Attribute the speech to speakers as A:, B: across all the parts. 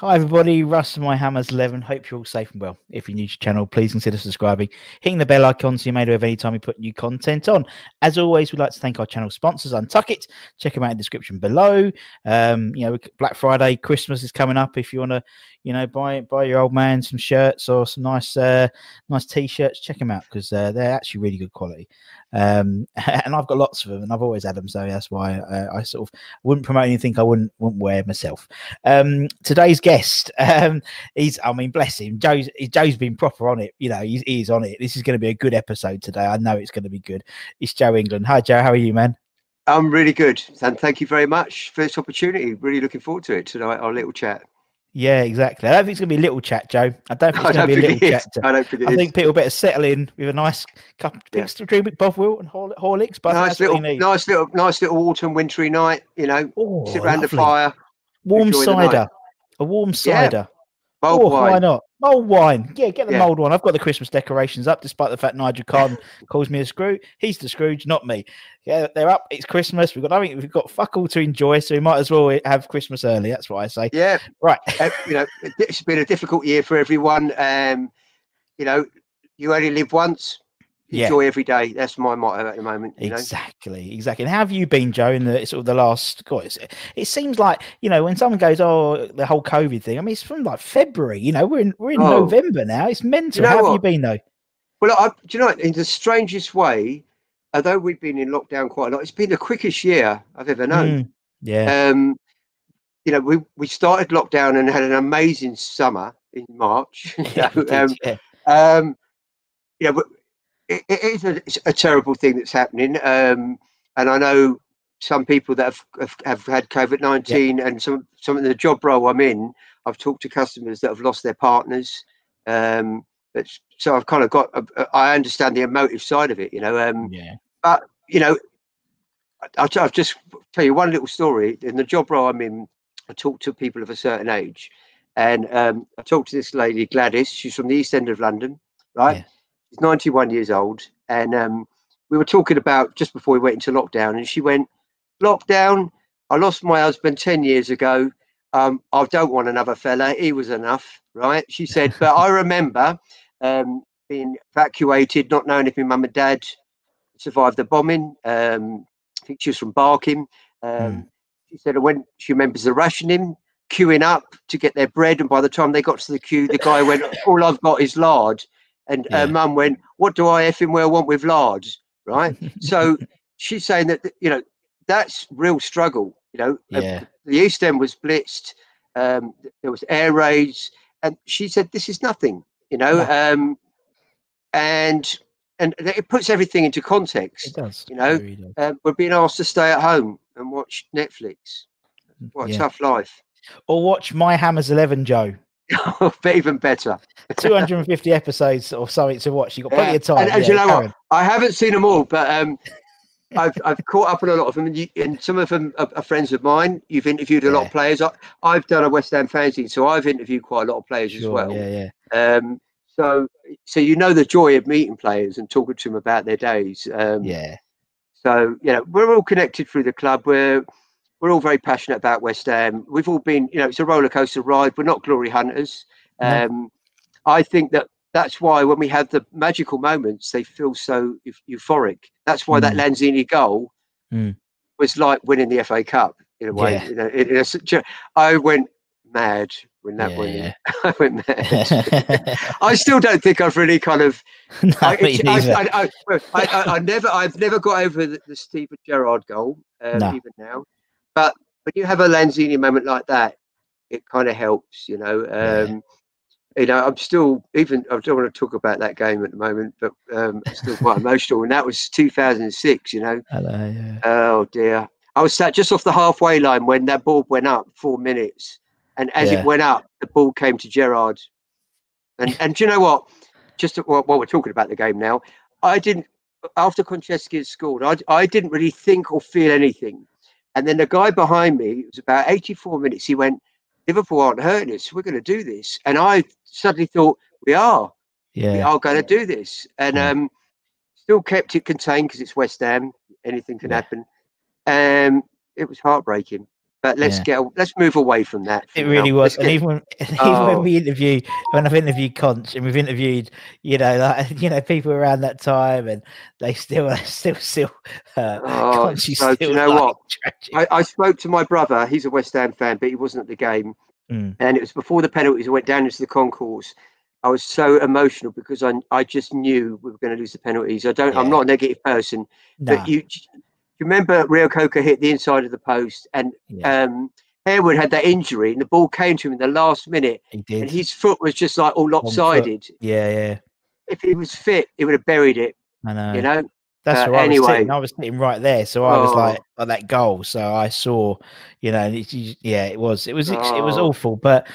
A: Hi everybody, Russ and my Hammers 11. Hope you're all safe and well. If you're new to the channel, please consider subscribing, hitting the bell icon so you're made aware of any time we put new content on. As always, we'd like to thank our channel sponsors, Untuck Check them out in the description below. Black Friday, Christmas is coming up. If you want to, buy your old man some shirts or some nice t-shirts, check them out because they're actually really good quality. And I've got lots of them, and I've always had them, so that's why I sort of wouldn't promote anything I wouldn't wear myself. Today's guest, bless him, Joe's been proper on it. He's on it. This is going to be a good episode today. I know it's going to be good. It's Joe England. Hi Joe, how are you, man?
B: I'm really good, and thank you very much for this opportunity. Really looking forward to it tonight, our little chat.
A: Yeah, exactly. I don't think it's going to be a little chat, Joe. I don't think it's going to be a little chat.
B: I don't think it is.
A: I think people better settle in with a nice cup of things to drink with Bob Will and Horlicks. But
B: nice little autumn wintry night. Sit around the fire,
A: warm cider, a warm cider.
B: Mulled wine.
A: Why not? Mulled wine. Yeah, get the mulled wine. I've got the Christmas decorations up, despite the fact Nigel Carden calls me a Scrooge. He's the Scrooge, not me. Yeah, they're up. It's Christmas. We've got fuck all to enjoy, so we might as well have Christmas early. That's what I say.
B: Yeah.
A: Right.
B: It's been a difficult year for everyone. You only live once. Enjoy every day. That's my motto at the moment.
A: Exactly. And how have you been, Joe, in the sort of the last? God, it seems like when someone goes, "Oh, the whole COVID thing." I mean, it's from like February. We're in November now. It's mental. How have you been though?
B: Well, in the strangest way, although we've been in lockdown quite a lot, it's been the quickest year I've ever known.
A: Yeah.
B: We started lockdown and had an amazing summer in March. It's a terrible thing that's happening, and I know some people that have had COVID-19, and some of the job role I'm in, I've talked to customers that have lost their partners. So I've kind of I understand the emotive side of it, But I'll just tell you one little story. In the job role I'm in, I talk to people of a certain age, and I talked to this lady Gladys. She's from the East End of London, right? Yeah. She's 91 years old, and we were talking about just before we went into lockdown, and she went, "Lockdown, I lost my husband 10 years ago. I don't want another fella. He was enough," right? She said, "But I remember being evacuated, not knowing if my mum and dad survived the bombing. I think she was from Barking. She said when she remembers the rationing, queuing up to get their bread, and by the time they got to the queue, the guy went, 'All I've got is lard.' And her mum went, 'What do I effing well want with lard?' Right?" So she's saying that that's real struggle. The East End was blitzed. There was air raids, and she said this is nothing. And it puts everything into context.
A: It does.
B: We're being asked to stay at home and watch Netflix. What a tough life.
A: Or watch My Hammers 11, Joe.
B: But even better.
A: 250 episodes or something to watch. You've got plenty of time.
B: And you know what? I haven't seen them all, but I've caught up on a lot of them, and some of them are friends of mine. You've interviewed a lot of players. I've done a West Ham fanzine, so I've interviewed quite a lot of players as well. So the joy of meeting players and talking to them about their days. So we're all connected through the club. We're all very passionate about West Ham. We've all been, it's a roller coaster ride. We're not glory hunters. I think that's why when we have the magical moments, they feel so euphoric. That's why that Lanzini goal was like winning the FA Cup in a way. I went mad when that went in. I went mad. I still don't think I've really kind of. I've never got over the Steven Gerrard goal, even now. But when you have a Lanzini moment like that, it kind of helps, I'm still I don't want to talk about that game at the moment, but I'm still quite emotional. And that was 2006, Oh dear. I was sat just off the halfway line when that ball went up 4 minutes. And as it went up, the ball came to Gerrard. And do you know what? Just while we're talking about the game now, after Konchesky had scored, I didn't really think or feel anything. And then the guy behind me, it was about 84 minutes, he went, "Liverpool aren't hurting us. We're going to do this." And I suddenly thought, we are. We are going to do this. And still kept it contained because it's West Ham. Anything can happen. It was heartbreaking. But let's move away from that.
A: It really was, and even when we interviewed, when I've interviewed Conch, and we've interviewed, people around that time, and they still
B: so do you know what? I spoke to my brother. He's a West Ham fan, but he wasn't at the game, and it was before the penalties. I went down into the concourse. I was so emotional because I just knew we were going to lose the penalties. I'm not a negative person, but you remember Rio Coca hit the inside of the post, and Harewood had that injury, and the ball came to him in the last minute.
A: He did,
B: and his foot was just like all lopsided.
A: Yeah.
B: If he was fit, he would have buried it.
A: I know.
B: You know.
A: That's right. Anyway, I was sitting right there, so I was like at that goal. So I saw, it was awful. But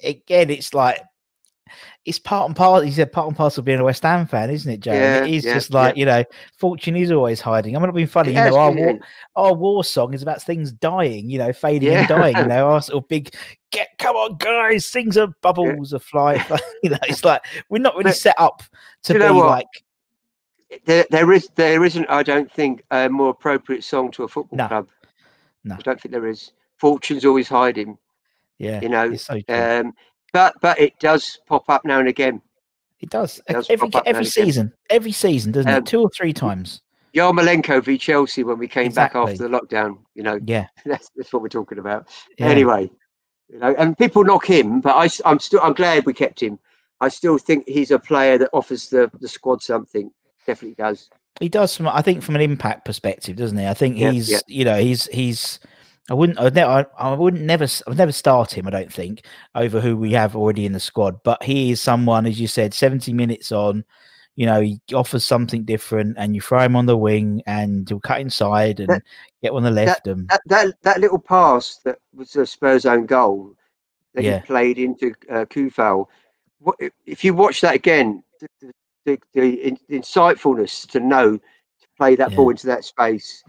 A: again, it's like. It's part and parcel. He said part and parcel of being a West Ham fan, isn't it, Joe?
B: Yeah,
A: it is just like fortune is always hiding. I'm not being funny. Our war song is about things dying, fading and dying. Our sort of big, come on, guys, things are bubbles are flying. It's like we're not really set up to be like.
B: There isn't. I don't think a more appropriate song to a football club. No, I don't think there is. Fortune's always hiding.
A: Yeah,
B: it's
A: so true.
B: But it does pop up now and again.
A: It does every season. Every season, doesn't it? 2 or 3 times.
B: Yarmolenko v Chelsea when we came back after the lockdown.
A: Yeah,
B: that's what we're talking about. Yeah. Anyway, and people knock him, but I'm glad we kept him. I still think he's a player that offers the squad something. Definitely does.
A: He does from an impact perspective, doesn't he? I think he's. I would never start him, I don't think, over who we have already in the squad. But he is someone, as you said, 70 minutes on, he offers something different, and you throw him on the wing and he'll cut inside and get on the left.
B: That little pass that was a Spurs own goal that he played into Kufal. If you watch that again, the insightfulness to know to play that ball into that space,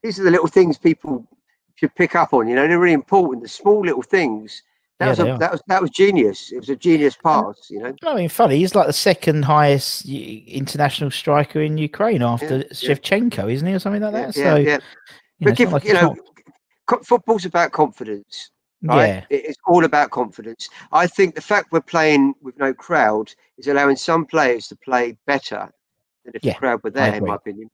B: these are the little things people should pick up on. They're really important. The small little things. That was genius. It was a genius pass.
A: I mean, funny. He's like the second highest international striker in Ukraine after Shevchenko, isn't he, or something like that?
B: But football's about confidence. Right? Yeah, it's all about confidence. I think the fact we're playing with no crowd is allowing some players to play better than if the crowd were there. In my opinion.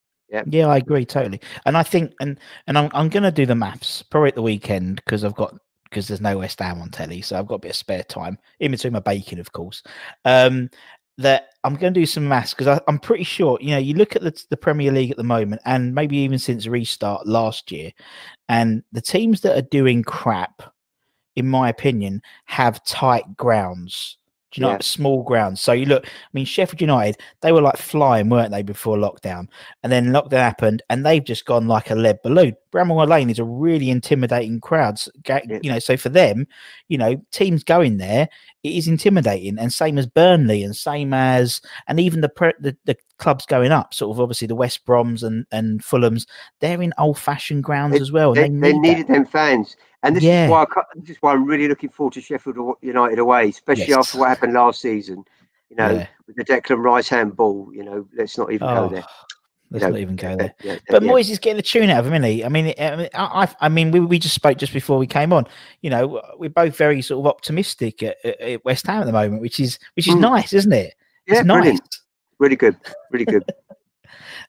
A: Yeah, I agree totally. And I think, and I'm going to do the maths probably at the weekend because there's no West Ham on telly, so I've got a bit of spare time in between my baking, of course. That I'm going to do some maths because I'm pretty sure. You look at the Premier League at the moment, and maybe even since restart last year, and the teams that are doing crap, in my opinion, have tight grounds. Do you know, small grounds. So you look, Sheffield United, they were like flying, weren't they, before lockdown? And then lockdown happened, and they've just gone like a lead balloon. Bramwell Lane is a really intimidating crowd. So for them, teams going there, it is intimidating. And same as Burnley, and even the clubs going up, sort of obviously the West Broms and Fulhams, they're in old-fashioned grounds as well.
B: They needed them fans. And this is why I'm really looking forward to Sheffield United away, especially after what happened last season. With the Declan Rice handball. Let's not even go there.
A: Let's not even go there. But Moyes is getting the tune out of him, isn't he? We just spoke just before we came on. We're both very sort of optimistic at West Ham at the moment, which is nice, isn't it?
B: Yeah,
A: it's
B: brilliant.
A: Nice.
B: Really good.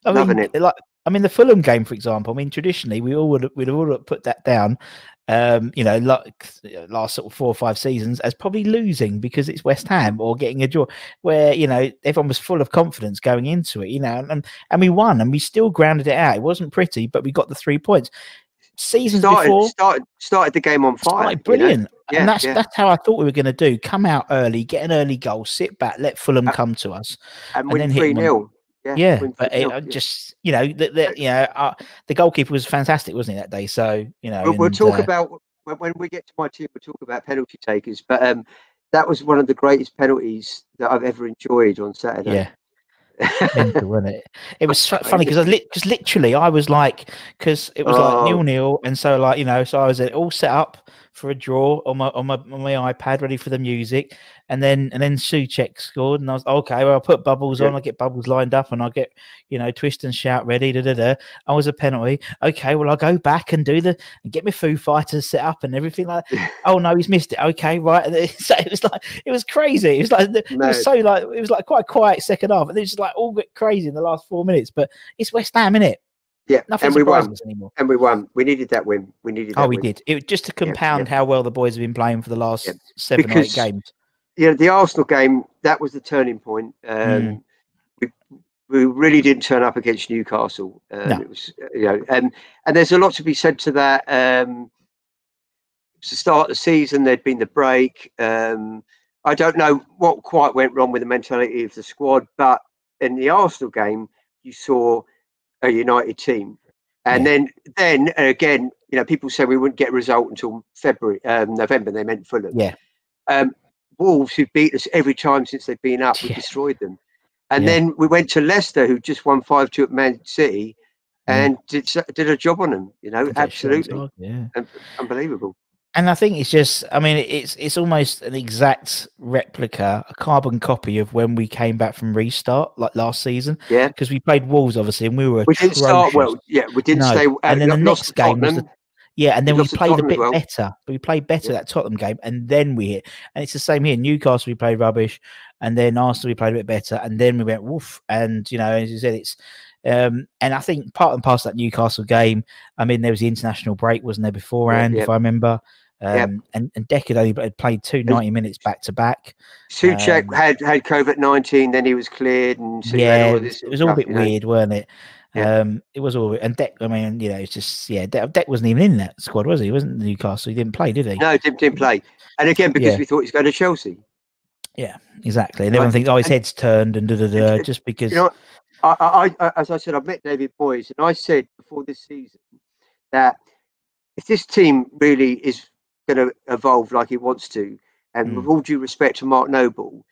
B: Loving it.
A: The Fulham game, for example. Traditionally, we'd all put that down. Last sort of 4 or 5 seasons as probably losing because it's West Ham or getting a draw, where everyone was full of confidence going into it, and we won, and we still grounded it out. It wasn't pretty, but we got the 3 points. Seasons before
B: started the game on fire.
A: Brilliant. And that's how I thought we were going to do. Come out early, get an early goal, sit back, let Fulham come to us,
B: and win 3-0.
A: But the goalkeeper was fantastic, wasn't he, that day? So
B: we'll talk about when we get to my team. We'll talk about penalty takers, but that was one of the greatest penalties that I've ever enjoyed on Saturday.
A: Mental, wasn't it? It was funny because literally I was like, because it was like 0-0, and so so I was all set up for a draw on my iPad, ready for the music, and then Souček scored, and I was okay. Well, I put bubbles on, I get bubbles lined up, and I get twist and shout ready. I was a penalty. Okay, well I'll go back and and get my Foo Fighters set up and everything like that. Oh no, he's missed it. Okay, right. So it was crazy. It was like quite a quiet second half, and it was just like all get crazy in the last 4 minutes. But it's West Ham, innit?
B: Yeah,
A: nothing
B: and we won.
A: Anymore.
B: And we won. We needed that win. We needed.
A: We did. It was just to compound how well the boys have been playing for the last 7 or 8 games.
B: Yeah, the Arsenal game, that was the turning point. We really didn't turn up against Newcastle.
A: No.
B: It was, and there's a lot to be said to that. To start the season, there'd been the break. I don't know what quite went wrong with the mentality of the squad, but in the Arsenal game, you saw a united team. And then again, people say we wouldn't get a result until November. They meant Fulham.
A: Yeah.
B: Wolves, who beat us every time since they've been up, we destroyed them. And then we went to Leicester, who just won 5-2 at Man City, and did a job on them. Absolutely, unbelievable.
A: And I think it's just, it's almost an exact replica, a carbon copy of when we came back from restart, like last season.
B: Yeah,
A: because we played Wolves, obviously, and we
B: didn't start well. Yeah, we didn't stay.
A: And then the next game was and then we played a bit better. But we played better that Tottenham game, and then we hit. And it's the same here. Newcastle, we played rubbish, and then Arsenal, we played a bit better, and then we went woof. And as you said, it's and I think part and parcel that Newcastle game. there was the international break, wasn't there, beforehand, if I remember. And Declan only played 90 minutes back to back.
B: Souček had COVID-19, then he was cleared, and
A: it was all a bit weird, weren't it? It was all, and Deck. it's just Deck wasn't even in that squad, was he? He wasn't Newcastle. He didn't play, did he?
B: No, didn't play. And again, because we thought he's going to Chelsea. Yeah,
A: exactly. And everyone thinks, his head's turned, and just because.
B: I as I said, I've met David Moyes, and I said before this season that if this team really is going to evolve like he wants to, and with all due respect to Mark Noble,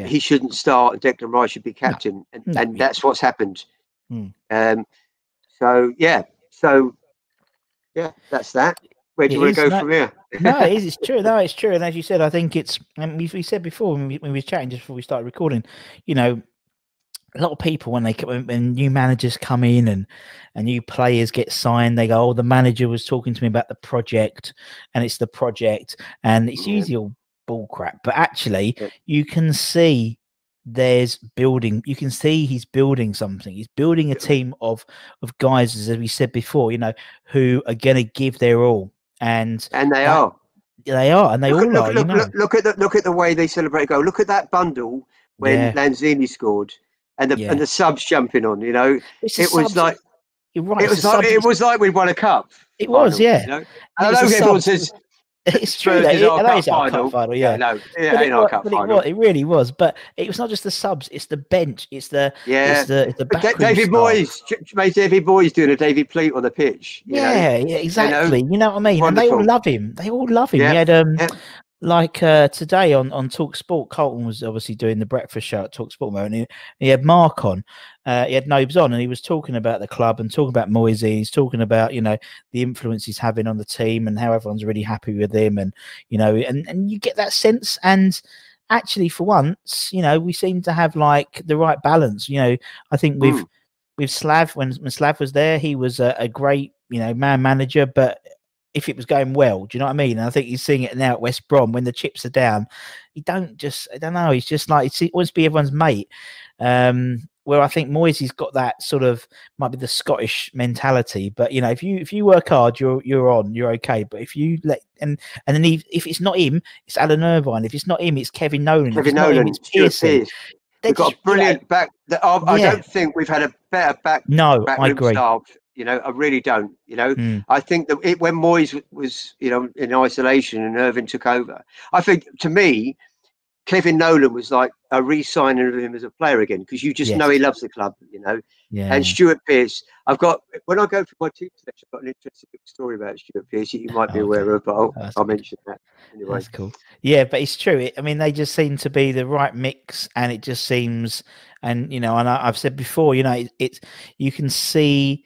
B: he shouldn't start, and Declan Rice should be captain, and that's what's happened. So that's that. Where do you want to go from here?
A: No, it's true. No, it's true. And as you said, I think it's, and we said before when we were chatting just before we started recording, a lot of people when new managers come in and new players get signed, they go, "Oh, the manager was talking to me about the project, and it's the project," and it's usually all bull crap. But actually, you can see there's building. You can see he's building something. He's building a team of guys, as we said before, who are going to give their all, and
B: they are.
A: They are, and they all are.
B: Look at the way they celebrate a goal. Look at that bundle when Lanzini scored. And the subs jumping on, it was like you're right. It was like we won a cup.
A: It was,
B: And I know everyone says
A: it's true. It is our cup final. Yeah,
B: no, it ain't our cup final.
A: It really was, but it was not just the subs; it's the bench, it's the
B: David Moyes made David Moyes doing a David Pleat on the pitch.
A: Yeah, exactly. You know what I mean? Wonderful. And they all love him. They all love him.
B: Yeah.
A: He had like today on Talk Sport, Colton was obviously doing the breakfast show at Talk Sport, and he had Mark on, he had Nobes on, and he was talking about the club and talking about Moyes. He's talking about the influence he's having on the team and how everyone's really happy with him, and and you get that sense. And actually, for once, we seem to have like the right balance. I think with Slav, when Slav was there, he was a great man manager, but if it was going well, do you know what I mean? And I think he's seeing it now at West Brom when the chips are down. I don't know. He's just like, he wants to be everyone's mate. Where I think Moyes got that sort of, might be the Scottish mentality. But if you work hard, you're okay. But if you and then if it's not him, it's Alan Irvine. If it's not him, it's Kevin Nolan.
B: Kevin Nolan, it's Pearson. We've got a brilliant back. I don't think we've had a better back.
A: No, I agree.
B: Staff. I really don't. I think that when Moyes was, in isolation and Irvine took over, I think to me, Kevin Nolan was like a re-signing of him as a player again, because you just know he loves the club, And Stuart Pearce, when I go for my team selection, I've got an interesting story about Stuart Pearce you might be aware of, but I'll mention that anyway.
A: That's cool. Yeah, but it's true. They just seem to be the right mix, and it just seems, and and I've said before, it's you can see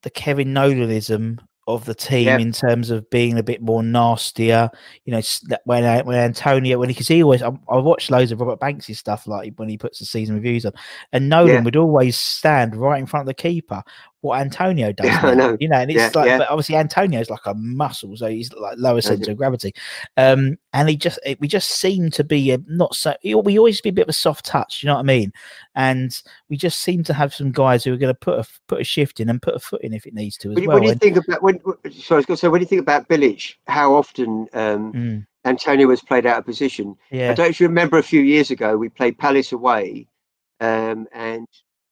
A: the Kevin Nolanism of the team in terms of being a bit more nastier. You know, when Antonio, because he always, I watched loads of Robert Banks' stuff, like when he puts the season reviews on, and Nolan would always stand right in front of the keeper. What Antonio does now, you know, and it's like, but obviously Antonio's like a muscle, so he's like lower center of gravity, and we just seem to be not so. We always be a bit of a soft touch, you know what I mean? And we just seem to have some guys who are going to put a shift in and put a foot in if it needs to as well.
B: When you think about when you think about Bilic, how often Antonio was played out of position. I don't know if you remember a few years ago we played Palace away, and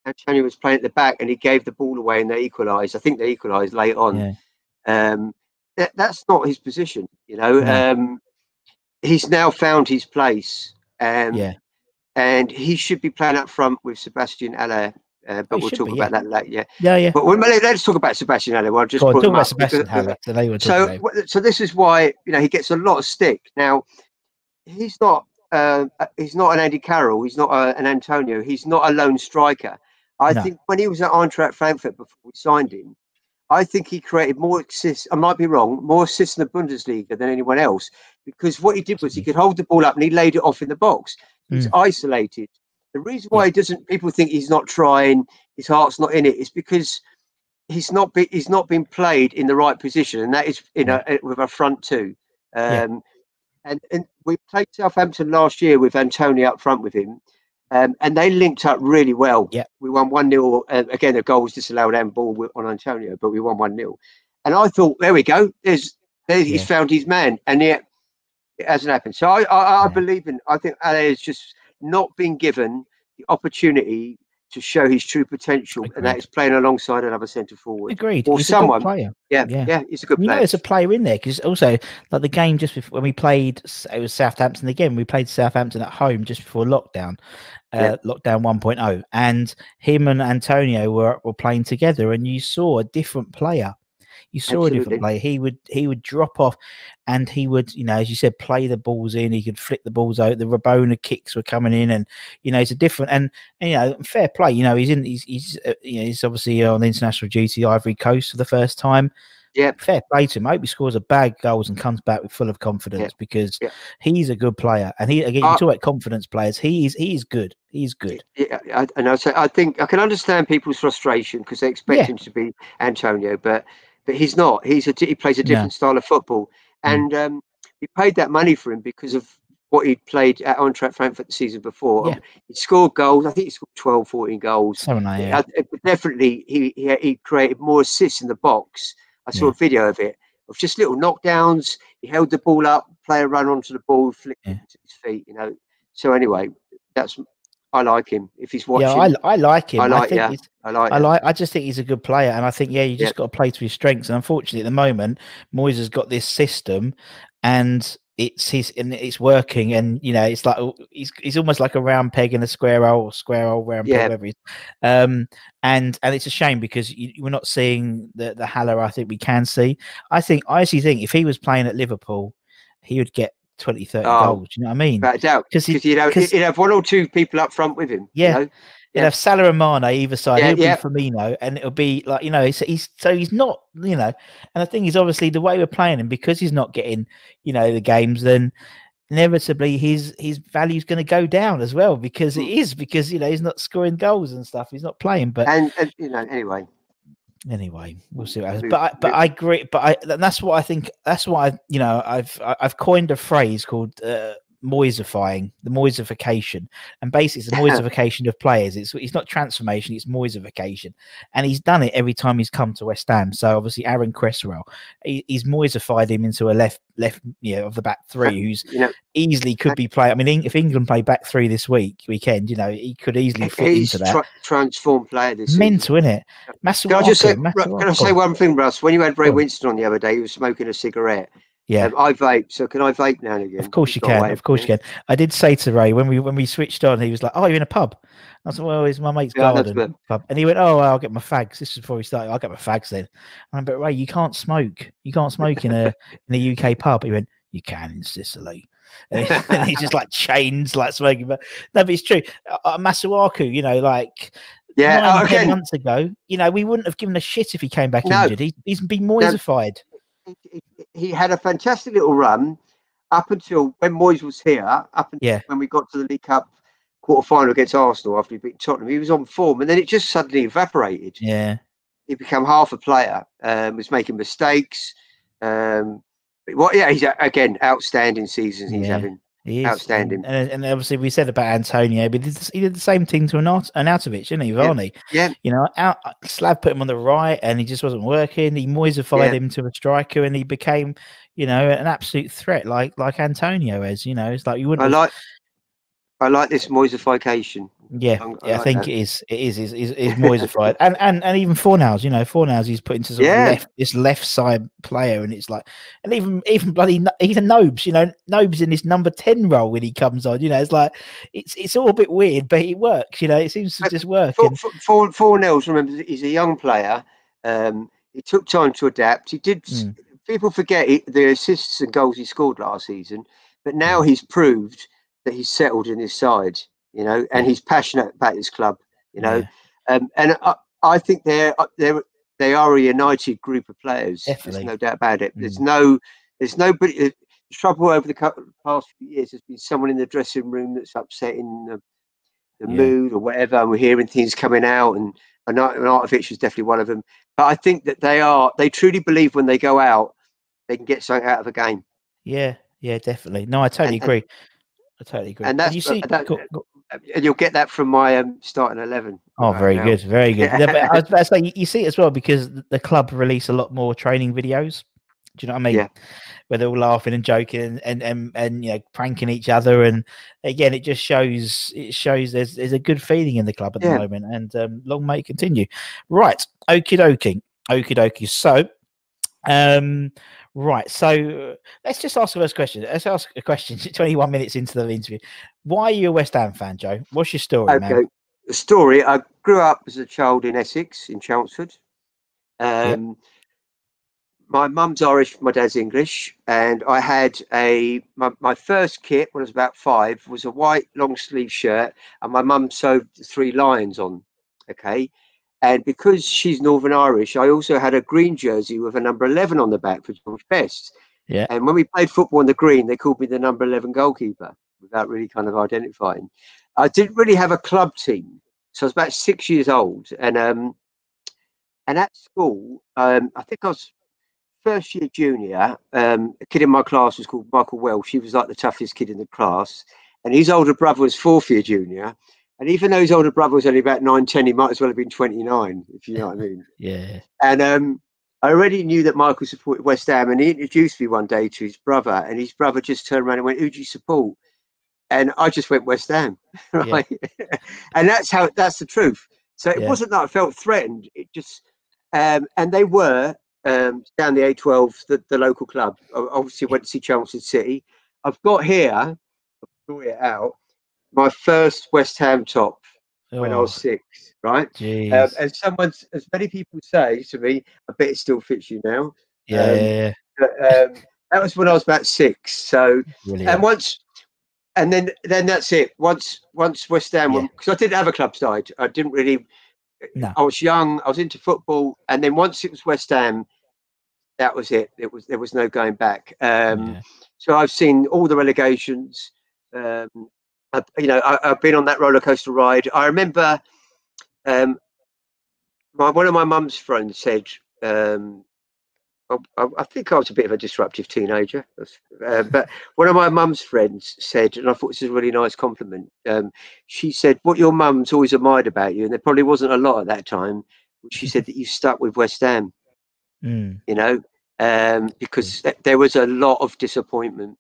B: Antonio was playing at the back and he gave the ball away and they equalised. I think they equalised late on. That's not his position, you know. No. He's now found his place, and he should be playing up front with Sebastian Haller. But we'll talk about that later. But let's talk about Sebastian Haller. Well, just talk about Sebastian Haller. So this is why, you know, he gets a lot of stick. Now, he's not an Andy Carroll. He's not an Antonio. He's not a lone striker. I think when he was at Eintracht Frankfurt before we signed him, I think he created more assists. I might be wrong. More assists in the Bundesliga than anyone else, because what he did was he could hold the ball up and he laid it off in the box. He's isolated. The reason why people think he's not trying, his heart's not in it, is because he's not been played in the right position, and that is with a front two. And we played Southampton last year with Antonio up front with him, and they linked up really well. We won 1-0. Again, the goal was disallowed and ball on Antonio, but we won 1-0. And I thought, there we go. He's found his man, and yet it hasn't happened. So I believe in. I think Ale has just not been given the opportunity to show his true potential, and that is playing alongside another centre forward.
A: Agreed.
B: Or
A: he's
B: someone.
A: A good player.
B: Yeah, he's a good player.
A: You know, there's a player in there, because also like the game just before when we played, it was Southampton again. We played Southampton at home just before lockdown, lockdown 1.0, and him and Antonio were playing together, and you saw a different player. You saw a different player. He would drop off, and he would, you know, as you said, play the balls in. He could flick the balls out. The Rabona kicks were coming in, and you know, it's a different and you know, fair play. You know, he's obviously on international duty, Ivory Coast for the first time. Yeah, fair play to him. I hope he scores a bag of goals and comes back with full of confidence, because he's a good player. And he, again, you talk about confidence players. He's good. He's good.
B: Yeah, I think I can understand people's frustration because they expect him to be Antonio, but he's not. He plays a different style of football, and we paid that money for him because of what he'd played at Eintracht Frankfurt the season before. He scored goals. I think he scored 12, 14 goals. Definitely, he created more assists in the box. I saw a video of it, of just little knockdowns. He held the ball up, player run onto the ball, flicked it to his feet. You know. So anyway, I like him. If he's watching,
A: I like him.
B: I
A: just think he's a good player, and I think you just got to play to his strengths. And unfortunately, at the moment, Moyes has got this system, and it's working. And you know, it's like he's almost like a round peg in a square hole, round peg, whatever. And it's a shame because we're not seeing the Haller I think we can see. I actually think if he was playing at Liverpool, he would get 20, 30 goals. You know what I mean?
B: Without a doubt. Because he'd have one or two people up front with him.
A: Yeah.
B: You know?
A: He'd have Salah and Mane either side. He'll be Firmino, and it'll be like, you know, he's not, you know. And the thing is, obviously, the way we're playing him, because he's not getting, you know, the games, then inevitably his value's going to go down as well, because because you know, he's not scoring goals and stuff. He's not playing, but
B: and you know,
A: anyway, we'll see what happens. But I agree. But that's what I think. That's why you know, I've coined a phrase called Moisifying, the Moisification, and basically it's the Moisification of players. It's not transformation, it's Moisification, and he's done it every time he's come to West Ham. So obviously Aaron Cresswell, he's Moisified him into a left, you know, of the back three, who's easily could be playing. I mean, if England play back three this weekend, you know, he could easily fit into that.
B: Transformed player this
A: mental, isn't it? Can
B: I say one thing, Russ? When you had Ray Winston on the other day, he was smoking a cigarette.
A: Yeah,
B: I vape, so can I vape now and again?
A: Of course you can. Of course you can. I did say to Ray when we switched on, he was like, "Oh, you're in a pub." I said, "Well, it's my mate's garden pub," and he went, "Oh, I'll get my fags." This is before we started. I'll get my fags then. And but Ray, you can't smoke. You can't smoke in a UK pub. He went, "You can in Sicily." And he's just like chains, like smoking. But no, but it's true. Masuaku, you know, like
B: Yeah,
A: 9-10
B: again,
A: months ago, you know, we wouldn't have given a shit if he came back
B: no,
A: injured. He's been Moyesified.
B: he had a fantastic little run up until when Moyes was here, up until
A: Yeah,
B: when we got to the League Cup quarter-final against Arsenal after he beat Tottenham. He was on form, and then it just suddenly evaporated.
A: yeah,
B: He became half a player, was making mistakes. Yeah, he's again outstanding seasons he's
A: yeah.
B: having.
A: He is,
B: Outstanding.
A: and obviously we said about Antonio, but he did the same thing to Arnautovic, didn't he,
B: Yeah,
A: Varney?
B: yeah,
A: You know, Slav put him on the right, and he just wasn't working. He Moyesified
B: yeah.
A: him to a striker, and he became, you know, an absolute threat, like Antonio is. You know, it's like you wouldn't have.
B: I like this Moyesification.
A: Yeah,
B: I
A: I
B: like
A: think
B: that.
A: it is. It is Moyesified, and even Fornals, you know, Fornals he's put into sort of this left side player, and it's like, and even bloody even Nobes, you know, Nobes in this number 10 role when he comes on, you know, it's like it's all a bit weird, but it works, you know, it seems to just work.
B: Fornals, remember, he's a young player. He took time to adapt. He did. People forget the assists and goals he scored last season, but now he's proved that he's settled in his side. You know, and he's passionate about his club, you know, and I think they are a united group of players.
A: Definitely.
B: There's no doubt about it. There's nobody. The trouble over the past few years has been someone in the dressing room that's upsetting the mood or whatever. And we're hearing things coming out, and Arnautovic is definitely one of them. But I think that they truly believe when they go out, they can get something out of a game.
A: Yeah, definitely. No, I totally agree. I totally agree.
B: And that's
A: you see,
B: and you'll get that from my starting 11.
A: Oh, very good, very good. Yeah, but I was about to say, you see it as well because the club release a lot more training videos. Do you know what I mean?
B: Yeah.
A: Where they're all laughing and joking and you know, pranking each other, and again, it shows there's a good feeling in the club at the moment, and long may it continue. Right, okie dokie. So, right, so let's just ask the first question. Let's ask a question 21 minutes into the interview. Why are you a West Ham fan, Joe? What's your story, man?
B: The story, I grew up as a child in Essex, in Chelmsford. My mum's Irish, my dad's English, and I had my first kit when I was about 5 was a white long sleeve shirt, and my mum sewed 3 lions on. Okay. And because she's Northern Irish, I also had a green jersey with a number 11 on the back for George Best.
A: Yeah.
B: And when we played football on the green, they called me the number 11 goalkeeper without really kind of identifying. I didn't really have a club team. So I was about 6 years old. And at school, I think I was first year junior. A kid in my class was called Michael Welsh. He was like the toughest kid in the class. And his older brother was 4th year junior. And even though his older brother was only about 9, 10, he might as well have been 29, if you know what I mean.
A: Yeah.
B: And I already knew that Michael supported West Ham, and he introduced me one day to his brother, and his brother just turned around and went, "Who do you support?" And I just went West Ham, right? Yeah. And that's the truth. So it wasn't that I felt threatened. It just, and they were down the A12, the local club. I obviously went to see Chelmsford City. I've got here, I'll draw it out, my first West Ham top when I was 6, right? As many people say to me, I bet it still fits you now.
A: Yeah.
B: That was when I was about 6. So,
A: brilliant.
B: And then that's it. Once West Ham, because I didn't have a club side, I didn't really.
A: No.
B: I was young. I was into football, and then once it was West Ham, that was it. There was no going back. So I've seen all the relegations. I've been on that roller coaster ride. I remember one of my mum's friends said, I think I was a bit of a disruptive teenager, but one of my mum's friends said, and I thought this is a really nice compliment. She said, "What your mum's always admired about you," and there probably wasn't a lot at that time. She said that you stuck with West Ham, you know, because there was a lot of disappointment.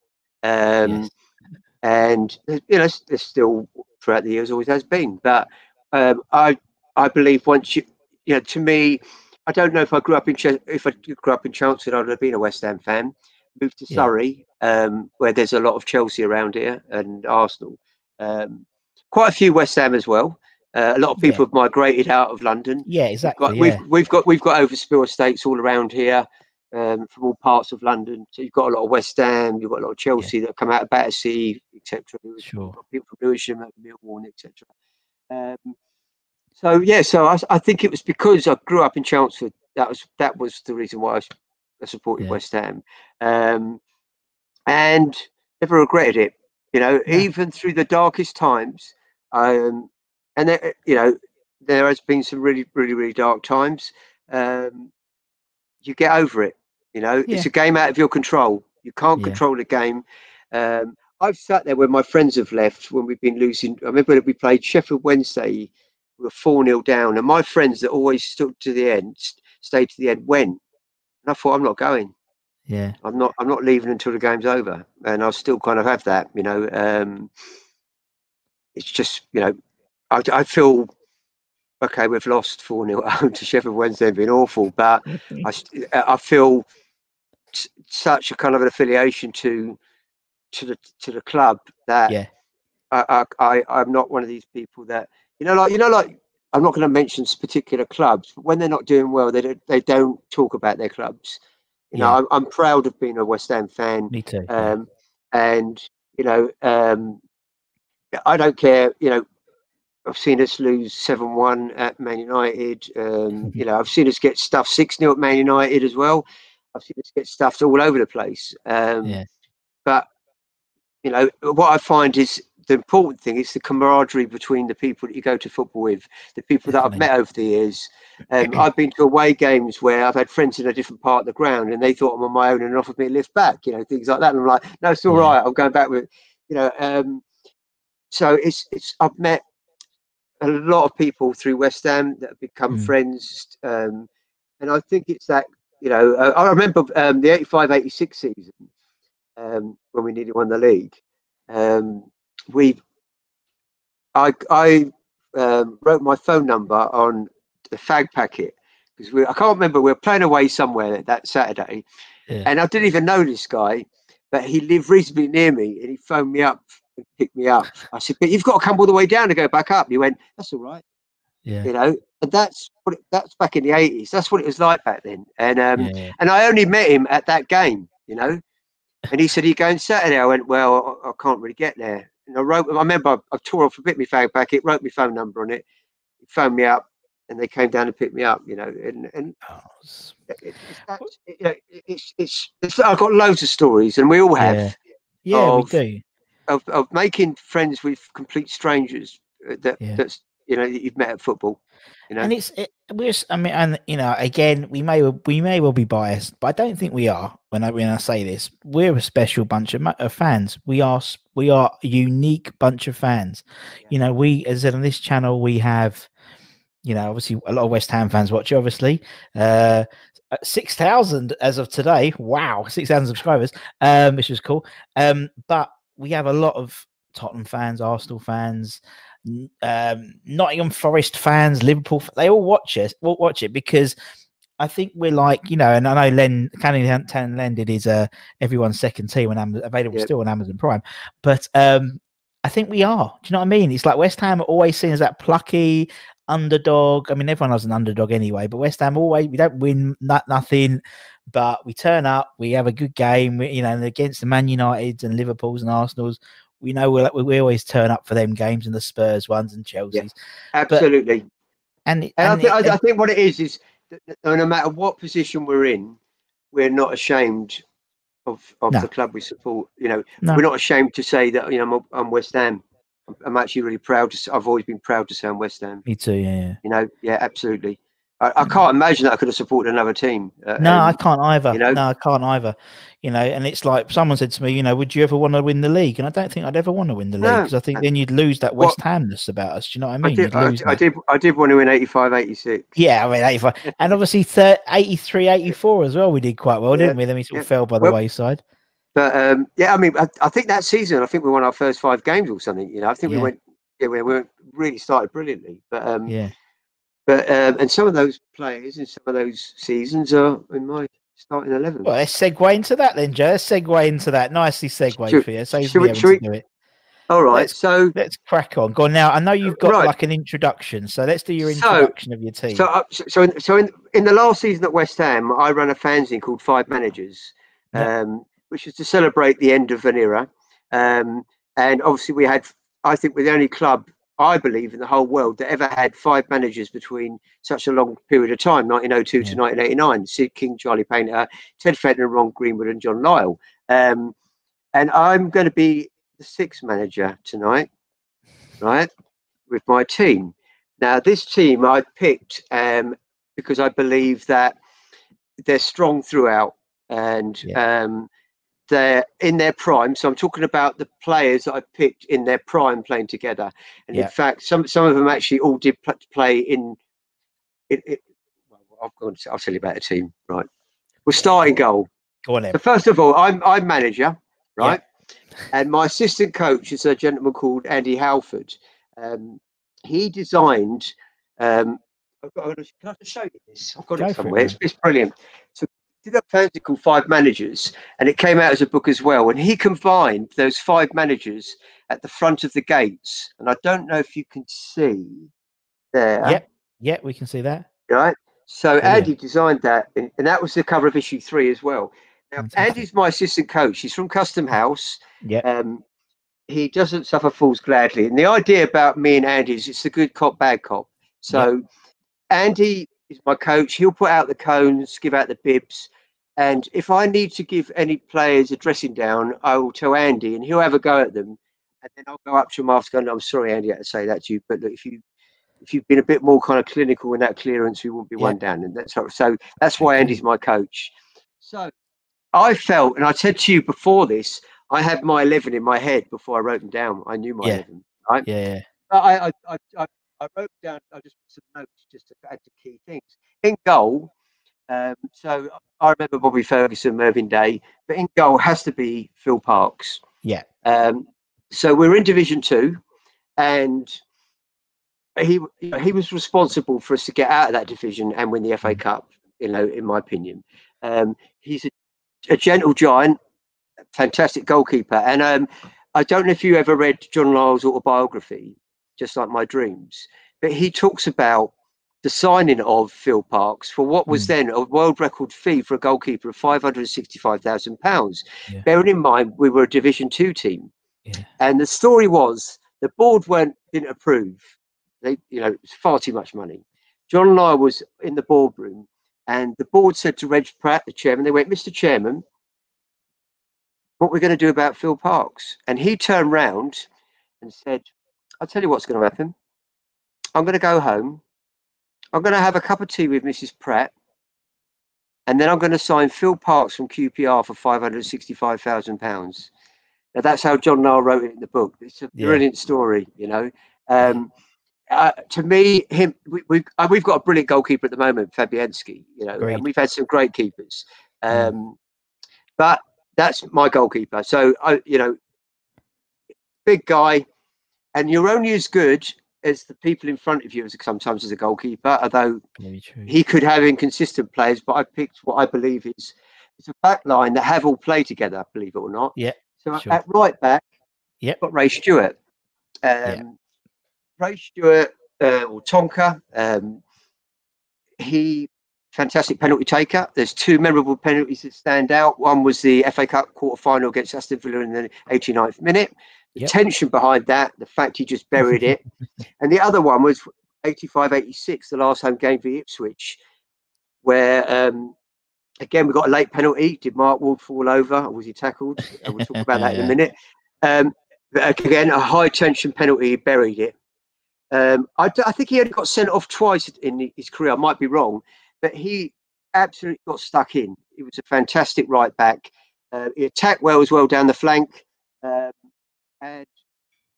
B: And you know, there's still throughout the years always has been, but I believe once you know, to me, I don't know if I grew up in Chelmsford, I'd have been a West Ham fan. Moved to Surrey, where there's a lot of Chelsea around here and Arsenal, quite a few West Ham as well. A lot of people have migrated out of London.
A: Yeah, exactly.
B: We've got overspill estates all around here. From all parts of London, so you've got a lot of West Ham, you've got a lot of Chelsea that come out of Battersea, etc.
A: Sure.
B: People from Lewisham, Millwall, etc. So yeah, so I think it was because I grew up in Chelmsford. That was the reason why I supported West Ham, and never regretted it. You know, even through the darkest times, and there, you know, there has been some really dark times. You get over it. You know, it's a game out of your control. You can't control the game. I've sat there when my friends have left when we've been losing. I remember that we played Sheffield Wednesday. We were 4-0 down, and my friends that always stood to the end, stayed to the end, went. And I thought, I'm not going.
A: Yeah,
B: I'm not leaving until the game's over. And I still kind of have that. You know, it's just, you know, I feel okay. We've lost 4-0 home to Sheffield Wednesday, been awful, but I feel such a kind of an affiliation to the club that I'm not one of these people that like I'm not going to mention particular clubs, but when they're not doing well, they don't talk about their clubs. You know, I'm proud of being a West Ham fan.
A: Me too.
B: And you know, I don't care. You know, I've seen us lose 7-1 at Man United. You know, I've seen us get stuffed 6-0 at Man United as well. I've seen us get stuffed all over the place. But you know, what I find is the important thing is the camaraderie between the people that you go to football with, the people that I've met over the years. I've been to away games where I've had friends in a different part of the ground and they thought I'm on my own and offered me a lift back, you know, things like that. And I'm like, no, it's all right. I'm going back with, you know. So I've met a lot of people through West Ham that have become friends. And I think it's that, you know, I remember the 85-86 season. When we nearly won the league, I wrote my phone number on the fag packet because I can't remember, we were playing away somewhere that Saturday, and I didn't even know this guy, but he lived reasonably near me, and he phoned me up and picked me up. I said, "But you've got to come all the way down to go back up." He went, "That's all right." You know, and that's back in the 80s. That's what it was like back then. And and I only met him at that game, you know. And he said, "Are you going Saturday?" I went, "Well, I can't really get there." And I remember I tore off a bit my fag packet, wrote my phone number on it, he phoned me up, and they came down and picked me up, you know. And I've got loads of stories, and we all have.
A: We do.
B: Of making friends with complete strangers that's you know that you've met at football. You know?
A: And I mean, and you know, again, we may well be biased, but I don't think we are. When I say this, we're a special bunch of fans. We are a unique bunch of fans. You know, we, as on this channel, we have, you know, obviously a lot of West Ham fans watch. Obviously, 6,000 as of today. Wow, 6,000 subscribers, which is cool. But we have a lot of Tottenham fans, Arsenal fans, Nottingham Forest fans, Liverpool. They all watch it. Will watch it because I think we're like, you know, and I know Len did his everyone's second team when available still on Amazon Prime, but I think we are. Do you know what I mean? It's like West Ham are always seen as that plucky underdog. I mean, everyone has an underdog anyway, but West Ham we don't win nothing, but we turn up, we have a good game, you know, against the Man Uniteds and Liverpools and Arsenals. We know we always turn up for them games and the Spurs ones and Chelsea's.
B: Absolutely.
A: But,
B: I think what it is that no matter what position we're in, we're not ashamed of the club we support. You know, we're not ashamed to say that, you know, I'm West Ham. I'm actually really proud I've always been proud to say I'm West Ham.
A: Me too, yeah.
B: You know, absolutely. I can't imagine that I could have supported another team.
A: No, I can't either.
B: You know?
A: No, I can't either. You know, and it's like someone said to me, you know, would you ever want to win the league? And I don't think I'd ever want to win the league because I think then you'd lose that West Hamness about us. Do you know what I mean?
B: I did want to win 85-86.
A: Yeah, I mean 85, and obviously 83-84 as well. We did quite well, didn't we? Then we sort of fell by the wayside.
B: But I mean, I think that season, I think we won our first 5 games or something. You know, I think we went, we really started brilliantly. But and some of those players in some of those seasons are in my starting 11.
A: Well, let's segue into that then, Joe. Let's segue into that. Nicely segue for you. So should we do it?
B: All right.
A: Let's crack on. Go on now. I know you've got like an introduction, so let's do your introduction of your team.
B: So in the last season at West Ham, I ran a fanzine called 5 Managers, which was to celebrate the end of an era. And obviously we had, I think we're the only club I believe, in the whole world that ever had 5 managers between such a long period of time, 1902 to 1989. Sid King, Charlie Painter, Ted Fenton, Ron Greenwood and John Lyall. And I'm going to be the 6th manager tonight, right, with my team. Now, this team I picked because I believe that they're strong throughout, and they're in their prime. So I'm talking about the players that I picked in their prime playing together. And in fact, some of them actually all did play in. Well, I'll tell you about the team. Right, we're starting goal.
A: Go on then.
B: So first of all, I'm manager, right? And my assistant coach is a gentleman called Andy Halford. He designed. Can I just show you this? I've got it somewhere. It's brilliant. So he did a fantasy called 5 Managers, and it came out as a book as well. And he combined those 5 managers at the front of the gates. And I don't know if you can see there.
A: Yeah, we can see that.
B: Right. So Andy designed that, and that was the cover of issue 3 as well. Now, Andy's my assistant coach. He's from Custom House. He doesn't suffer fools gladly. And the idea about me and Andy is it's the good cop, bad cop. So Andy is my coach. He'll put out the cones, give out the bibs. And if I need to give any players a dressing down, I will tell Andy and he'll have a go at them. And then I'll go up to him after going, I'm sorry, Andy, I had to say that to you. But look, if you've been a bit more kind of clinical in that clearance, we won't be one down. And so that's why Andy's my coach. So I felt, and I said to you before this, I had my 11 in my head before I wrote them down. I knew my 11, right? I wrote down, I just put some notes just to add to key things. In goal, so I remember Bobby Ferguson, Mervyn Day, but in goal has to be Phil Parkes. So we're in Division 2, and he was responsible for us to get out of that division and win the FA Cup, you know, in my opinion. He's a gentle giant, fantastic goalkeeper. And I don't know if you ever read John Lyall's autobiography, Just Like My Dreams, but he talks about the signing of Phil Parkes for what was then a world record fee for a goalkeeper of £565,000. Bearing in mind, we were a Division 2 team. And the story was the board didn't approve. They, you know, it was far too much money. John Lyall was in the boardroom, and the board said to Reg Pratt, the chairman, they went, Mr. Chairman, what we're going to do about Phil Parkes? And he turned round and said, I'll tell you what's going to happen. I'm going to go home. I'm going to have a cup of tea with Mrs. Pratt. And then I'm going to sign Phil Parkes from QPR for £565,000. Now, that's how John Lyall wrote it in the book. It's a brilliant story, you know. To me, we've got a brilliant goalkeeper at the moment, Fabianski, you know, and we've had some great keepers. But that's my goalkeeper. So, you know, big guy, and you're only as good as the people in front of you sometimes as a goalkeeper, although he could have inconsistent players, but I picked what I believe is it's a back line that have all played together, believe it or not. So at right back, got Ray Stewart. Ray Stewart or Tonka, he fantastic penalty taker. There's 2 memorable penalties that stand out. One was the FA Cup quarter-final against Aston Villa in the 89th minute. The tension behind that, the fact he just buried it. And the other one was 85-86, the last home game for Ipswich, where, again, we got a late penalty. Did Mark Ward fall over, or was he tackled? We'll talk about that in a minute. But again, a high-tension penalty, he buried it. I think he only got sent off twice in his career. I might be wrong, but he absolutely got stuck in. He was a fantastic right back. He attacked well as well down the flank. And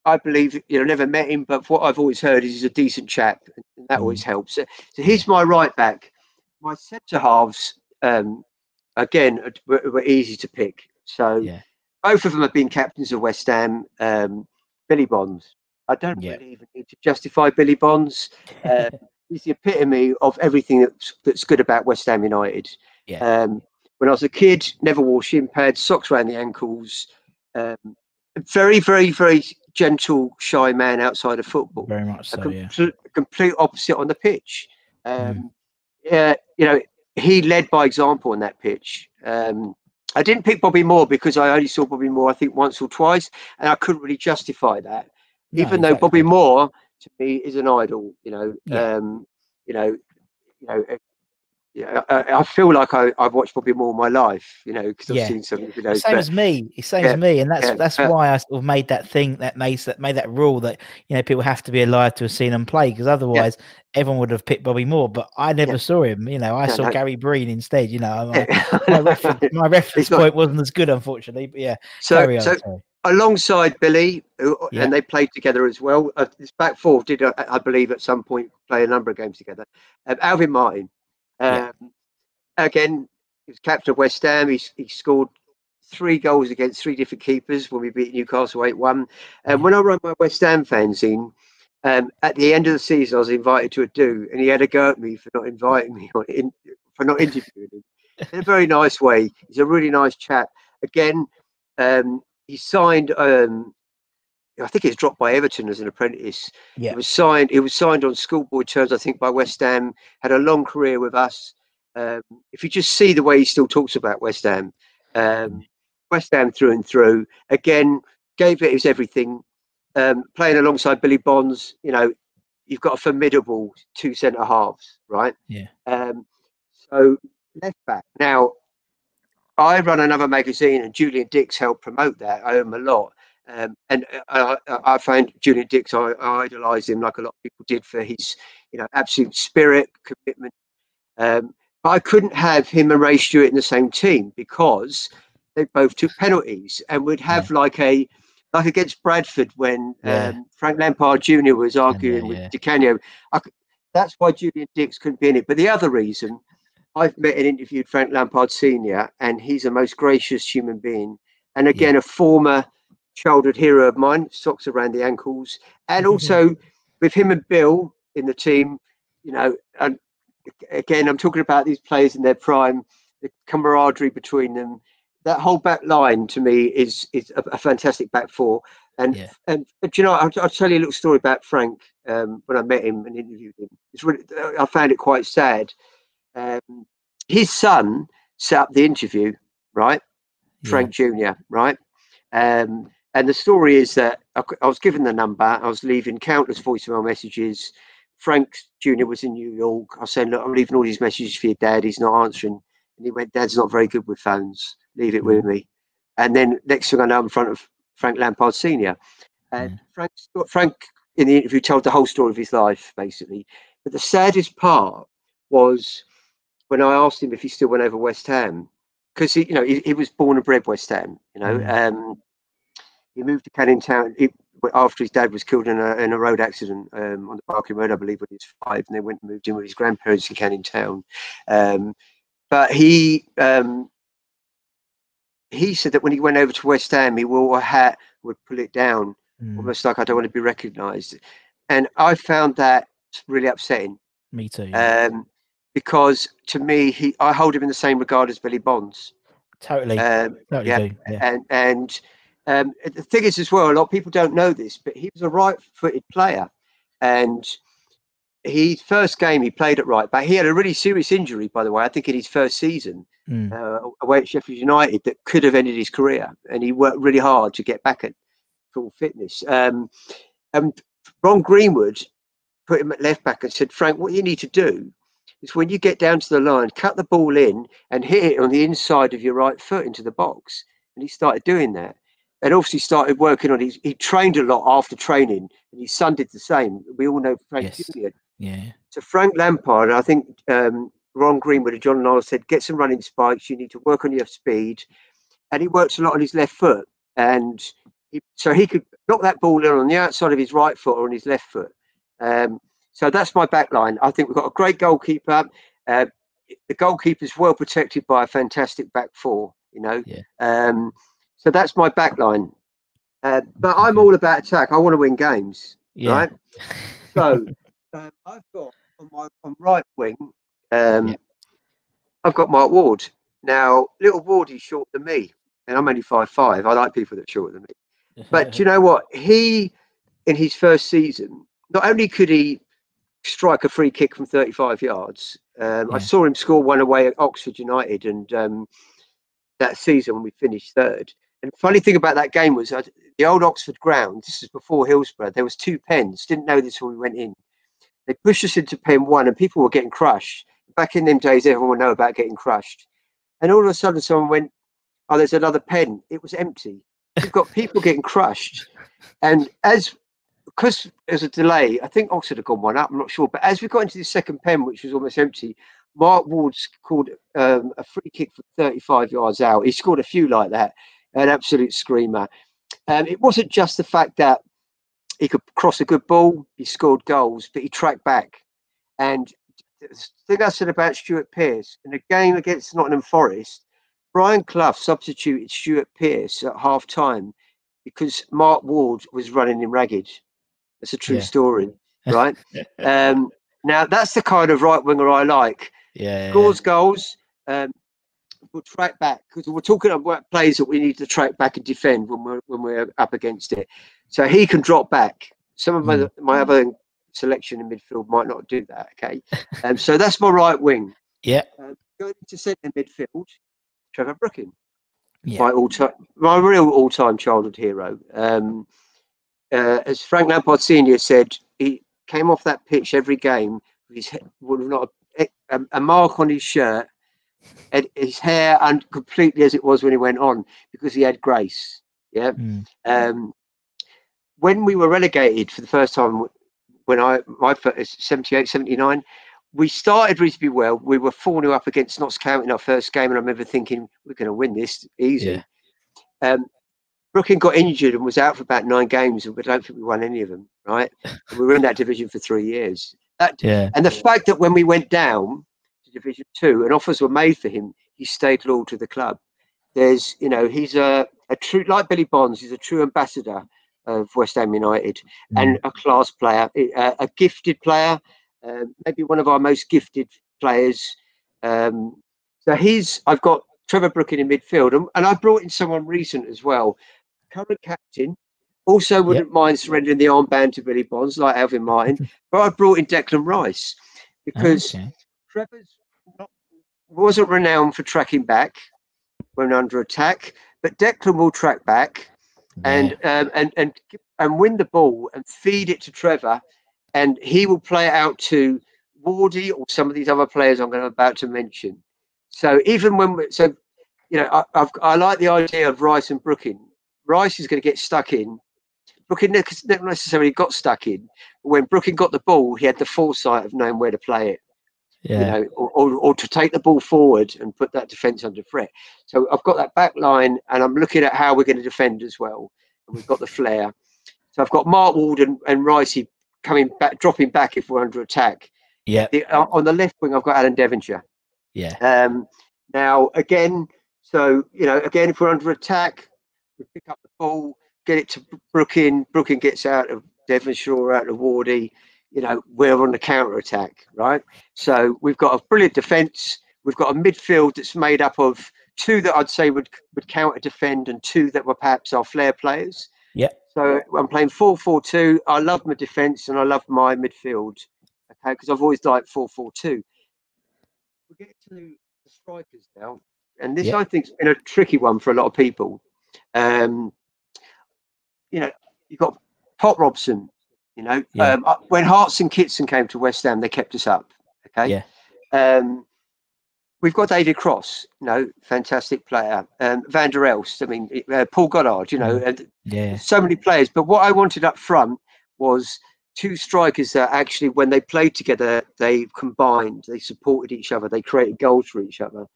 B: I believe, you know, never met him, but what I've always heard is he's a decent chap, and that always helps. So he's my right back. My centre halves, again, were easy to pick. So both of them have been captains of West Ham. Billy Bonds. I don't really even need to justify Billy Bonds. He's the epitome of everything that's good about West Ham United. When I was a kid, never wore shin pads, socks around the ankles. Very, very, very gentle, shy man outside of football.
A: Very much so,
B: complete opposite on the pitch. You know, he led by example on that pitch. I didn't pick Bobby Moore because I only saw Bobby Moore, I think, once or twice, and I couldn't really justify that. Even though Bobby Moore to me is an idol. You know, you know, you know. Yeah, I feel like I've watched probably more of my life, you know, because I've seen some videos.
A: Same as me. Same as me, and that's why I sort of made that thing that made that rule that people have to be alive to have seen him play, because otherwise everyone would have picked Bobby Moore. But I never saw him. I saw Gary Breen instead. My reference point wasn't as good, unfortunately. But
B: so alongside Billy, and they played together as well. This back four did, I believe, at some point play a number of games together. Alvin Martin. Again, he was captain of West Ham. He scored 3 goals against 3 different keepers when we beat Newcastle 8-1. And when I run my West Ham fanzine, at the end of the season, I was invited to a do, and he had a go at me for not inviting me for not interviewing him in a very nice way. He's a really nice chap. Again, he signed. I think he's dropped by Everton as an apprentice. He was signed on schoolboy terms, I think, by West Ham. Had a long career with us. If you just see the way he still talks about West Ham, West Ham through and through. Again, gave it his everything. Playing alongside Billy Bonds, you've got a formidable 2 centre halves, right? So left back. Now, I run another magazine, and Julian Dix helped promote that. I owe him a lot. And I find Julian Dix, I idolise him like a lot of people did for his, absolute spirit, commitment. But I couldn't have him and Ray Stewart in the same team because they both took penalties, and we'd have like against Bradford when Frank Lampard Jr. was arguing with Declan. That's why Julian Dix couldn't be in it. But the other reason, I've met and interviewed Frank Lampard Sr., and he's a most gracious human being. And again, a former childhood hero of mine, socks around the ankles. And also with him and Bill in the team, and again, I'm talking about these players in their prime, the camaraderie between them. That whole back line to me is a fantastic back four. And I'll tell you a little story about Frank when I met him and interviewed him. It's really, I found it quite sad. His son set up the interview, right? Frank Jr., right? And the story is that I was given the number. I was leaving countless voicemail messages. Frank Jr. was in New York. I said, look, I'm leaving all these messages for your dad. He's not answering. And he went, Dad's not very good with phones. Leave it with me. And then next thing I know, I'm in front of Frank Lampard Sr. And Frank, in the interview, told the whole story of his life, basically. But the saddest part was when I asked him if he still went over West Ham. Because, he was born and bred West Ham, He moved to Canning Town after his dad was killed in a road accident on the Barking Road, I believe, when he was 5, and they went and moved in with his grandparents in Canning Town. But he said that when he went over to West Ham, he wore a hat, would pull it down, almost like I don't want to be recognised. And I found that really upsetting.
A: Me too.
B: Because to me, I hold him in the same regard as Billy Bonds.
A: Totally.
B: Do. Yeah. And the thing is, as well, a lot of people don't know this, but he was a right-footed player, and his first game he played at right back. He had a really serious injury, by the way, I think in his first season away at Sheffield United, that could have ended his career, and he worked really hard to get back at full fitness. And Ron Greenwood put him at left back and said, Frank, what you need to do is when you get down to the line, cut the ball in and hit it on the inside of your right foot into the box. And he started doing that. And obviously started working on he trained a lot after training, and his son did the same. We all know Frank Jr.
A: Yeah.
B: So Frank Lampard, I think Ron Greenwood and John Niles said, get some running spikes. You need to work on your speed. And he works a lot on his left foot. And so he could knock that ball in on the outside of his right foot or on his left foot. So that's my back line. I think we've got a great goalkeeper. The goalkeeper's well protected by a fantastic back four, So that's my back line. But I'm all about attack. I want to win games, right? So I've got on right wing, I've got Mark Ward. Now, little Wardy's shorter than me, and I'm only 5'5". I like people that are shorter than me. But do you know what? He, in his first season, not only could he strike a free kick from 35 yards, I saw him score one away at Oxford United, and that season when we finished 3rd. And the funny thing about that game was the old Oxford ground, this is before Hillsborough, there was 2 pens. Didn't know this when we went in. They pushed us into pen 1 and people were getting crushed. Back in them days, everyone would know about getting crushed. And all of a sudden someone went, oh, there's another pen. It was empty. We've got people getting crushed. And because there's a delay, I think Oxford had gone 1 up, I'm not sure. But as we got into the second pen, which was almost empty, Mark Ward scored a free kick from 35 yards out. He scored a few like that, an absolute screamer. It wasn't just the fact that he could cross a good ball, he scored goals, but he tracked back. And the thing I said about Stuart Pearce, in a game against Nottingham Forest, Brian Clough substituted Stuart Pearce at half-time because Mark Ward was running him ragged. That's a true story, right? Now, that's the kind of right winger I like. Scores goals, we'll track back, because we're talking about players that we need to track back and defend when we're up against it. So he can drop back. Some of my other selection in midfield might not do that, okay? So that's my right wing. Going to centre midfield, Trevor Brooking. My real all-time childhood hero. As Frank Lampard Snr said, he came off that pitch every game with not a mark on his shirt, and his hair and completely as it was when he went on, because he had grace. When we were relegated for the first time, when my first 78, 79, we started reasonably well. We were 4-0 up against Notts County in our first game, and I remember thinking, we're going to win this easy. Brooking got injured and was out for about 9 games, and I don't think we won any of them, right? And we were in that division for 3 years. And the fact that when we went down to Division 2 and offers were made for him, he stayed loyal to the club. There's, he's a true, like Billy Bonds, he's a true ambassador of West Ham United, and a class player, a gifted player, maybe one of our most gifted players. So I've got Trevor Brooking in midfield, and I brought in someone recent as well, current captain. Also wouldn't mind surrendering the armband to Billy Bonds, like Alvin Martin, but I brought in Declan Rice because Trevor's wasn't renowned for tracking back when under attack, but Declan will track back and win the ball and feed it to Trevor, and he will play it out to Wardy or some of these other players I'm about to mention. So even when I like the idea of Rice and Brooking. Rice is going to get stuck in. Brooking never necessarily got stuck in. But when Brooking got the ball, he had the foresight of knowing where to play it. Or to take the ball forward and put that defence under threat. So I've got that back line, and I'm looking at how we're going to defend as well. And we've got the flair. So I've got Mark Ward and Ricey coming back, dropping back if we're under attack. On the left wing, I've got Alan Devonshire. Now again, if we're under attack, we pick up the ball, get it to Brooking. Brooking gets out of Devonshire or out of Wardy. We're on the counter attack, right? So we've got a brilliant defence. We've got a midfield that's made up of 2 that I'd say would counter defend, and 2 that were perhaps our flair players. So I'm playing 4-4-2. I love my defence and I love my midfield, okay? Because I've always liked 4-4-2. We get to the strikers now, and this I think's been a tricky one for a lot of people. You've got Pop Robson. When Hearts and Kitson came to West Ham, they kept us up. Okay. We've got David Cross, fantastic player. Van der Elst, Paul Goddard, so many players. But what I wanted up front was 2 strikers that actually, when they played together, they combined, they supported each other, they created goals for each other.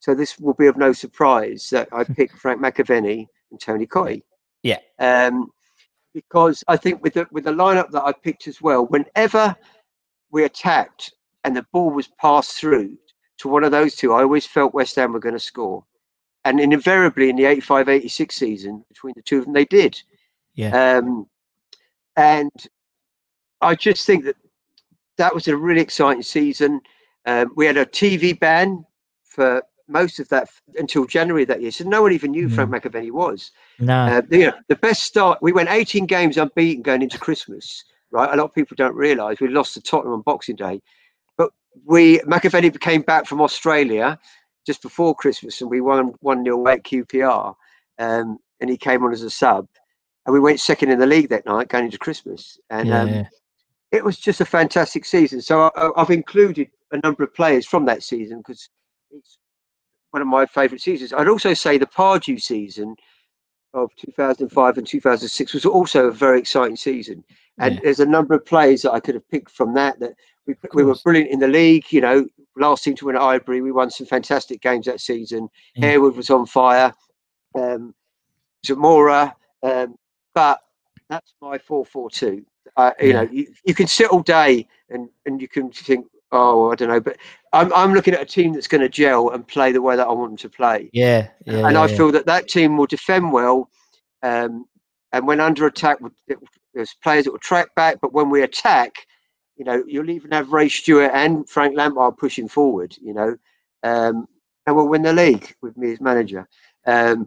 B: So this will be of no surprise that I picked Frank McAvenny and Tony Cottee. Because I think with the lineup that I picked as well, whenever we attacked and the ball was passed through to one of those 2, I always felt West Ham were going to score. And invariably in the 85-86 season, between the 2 of them, they did. And I just think that was a really exciting season. We had a TV ban for most of that until January that year, so no one even knew Frank McAvenny was. The best start, we went 18 games unbeaten going into Christmas, right? A lot of people don't realise we lost to Tottenham on Boxing Day, but McAvenny came back from Australia just before Christmas, and we won 1-0 at QPR. and he came on as a sub, and we went second in the league that night going into Christmas, and it was just a fantastic season. So I've included a number of players from that season because it's one of my favourite seasons. I'd also say the Pardew season of 2005 and 2006 was also a very exciting season, and there's a number of players that I could have picked from that we were brilliant in the league. You know, last team to win at Highbury, we won some fantastic games that season. Harewood was on fire, Zamora, but that's my 4-4-2. You know, you can sit all day and you can think, oh, I don't know, but I'm looking at a team that's going to gel and play the way that I want them to play. And I feel that team will defend well, and when under attack, there's players that will track back. But when we attack, you know, you'll even have Ray Stewart and Frank Lampard pushing forward. You know, and we'll win the league with me as manager.
A: Well,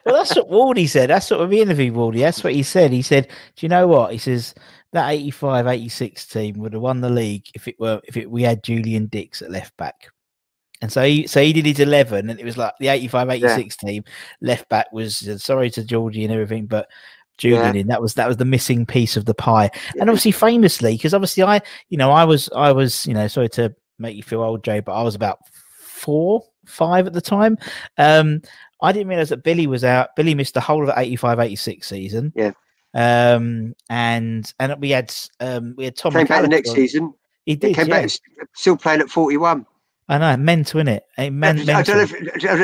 A: that's what Wardy said. That's sort of the interview, Wardy. That's what he said. He said, "Do you know what?" He says that 85-86 team would have won the league if we had Julian Dix at left back. And so he did his 11, and it was like the 85-86 team. Left back was sorry to Georgie and everything, but Julian in that was the missing piece of the pie. And obviously, famously, because obviously I was sorry to make you feel old, Joe, but I was about 4-5 at the time. I didn't realize that Billy was out. Billy missed the whole of the 85-86 season. And we had Tom
B: came back the next season.
A: He did.
B: Came back, still playing at 41.
A: I know, mental, innit?
B: I don't know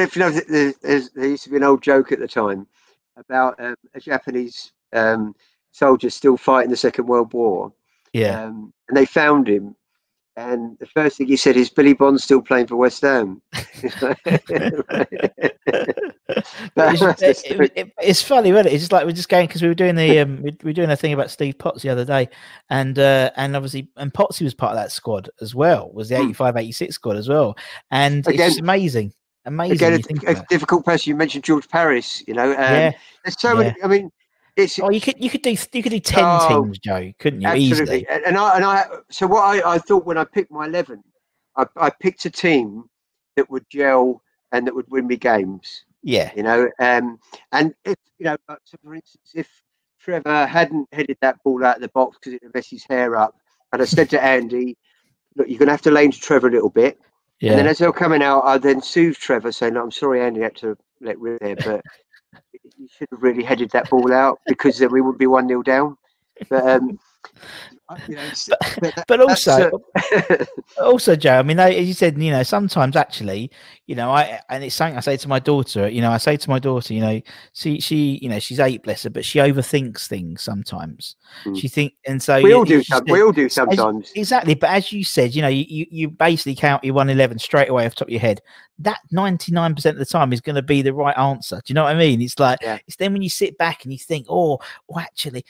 B: if you know. There used to be an old joke at the time about a Japanese soldier still fighting the Second World War. And they found him. And the first thing he said is, "Billy Bond's still playing for West Ham."
A: It's funny, isn't it? It's just like we're just going because we were doing a thing about Steve Potts the other day, and obviously Pottsy was part of that squad as well. Was the 85-86 squad as well, and again, it's just amazing. Again,
B: a difficult person. You mentioned George Paris. You know, there's so many. I mean.
A: You could do 10 teams, Joe, couldn't you?
B: Absolutely.
A: Easily.
B: And so what I thought when I picked my 11, I picked a team that would gel and that would win me games. You know, and if you know, so for instance, if Trevor hadn't headed that ball out of the box because it messed his hair up, and I said to Andy, "Look, you're going to have to lay into Trevor a little bit." And then as they were coming out, I then soothed Trevor, saying, "I'm sorry, Andy had to let rip there, but." You should have really headed that ball out because then we wouldn't be 1-0 down. But you know,
A: but also, Joe. I mean, as you said, you know, sometimes actually, you know, it's something I say to my daughter. You know, you know, she, you know, she's 8, bless her, but she overthinks things sometimes. She think, and so
B: we all do sometimes.
A: Exactly, but as you said, you know, you basically count your 111 straight away off the top of your head. That 99% of the time is going to be the right answer. Do you know what I mean? It's like it's then when you sit back and you think, actually,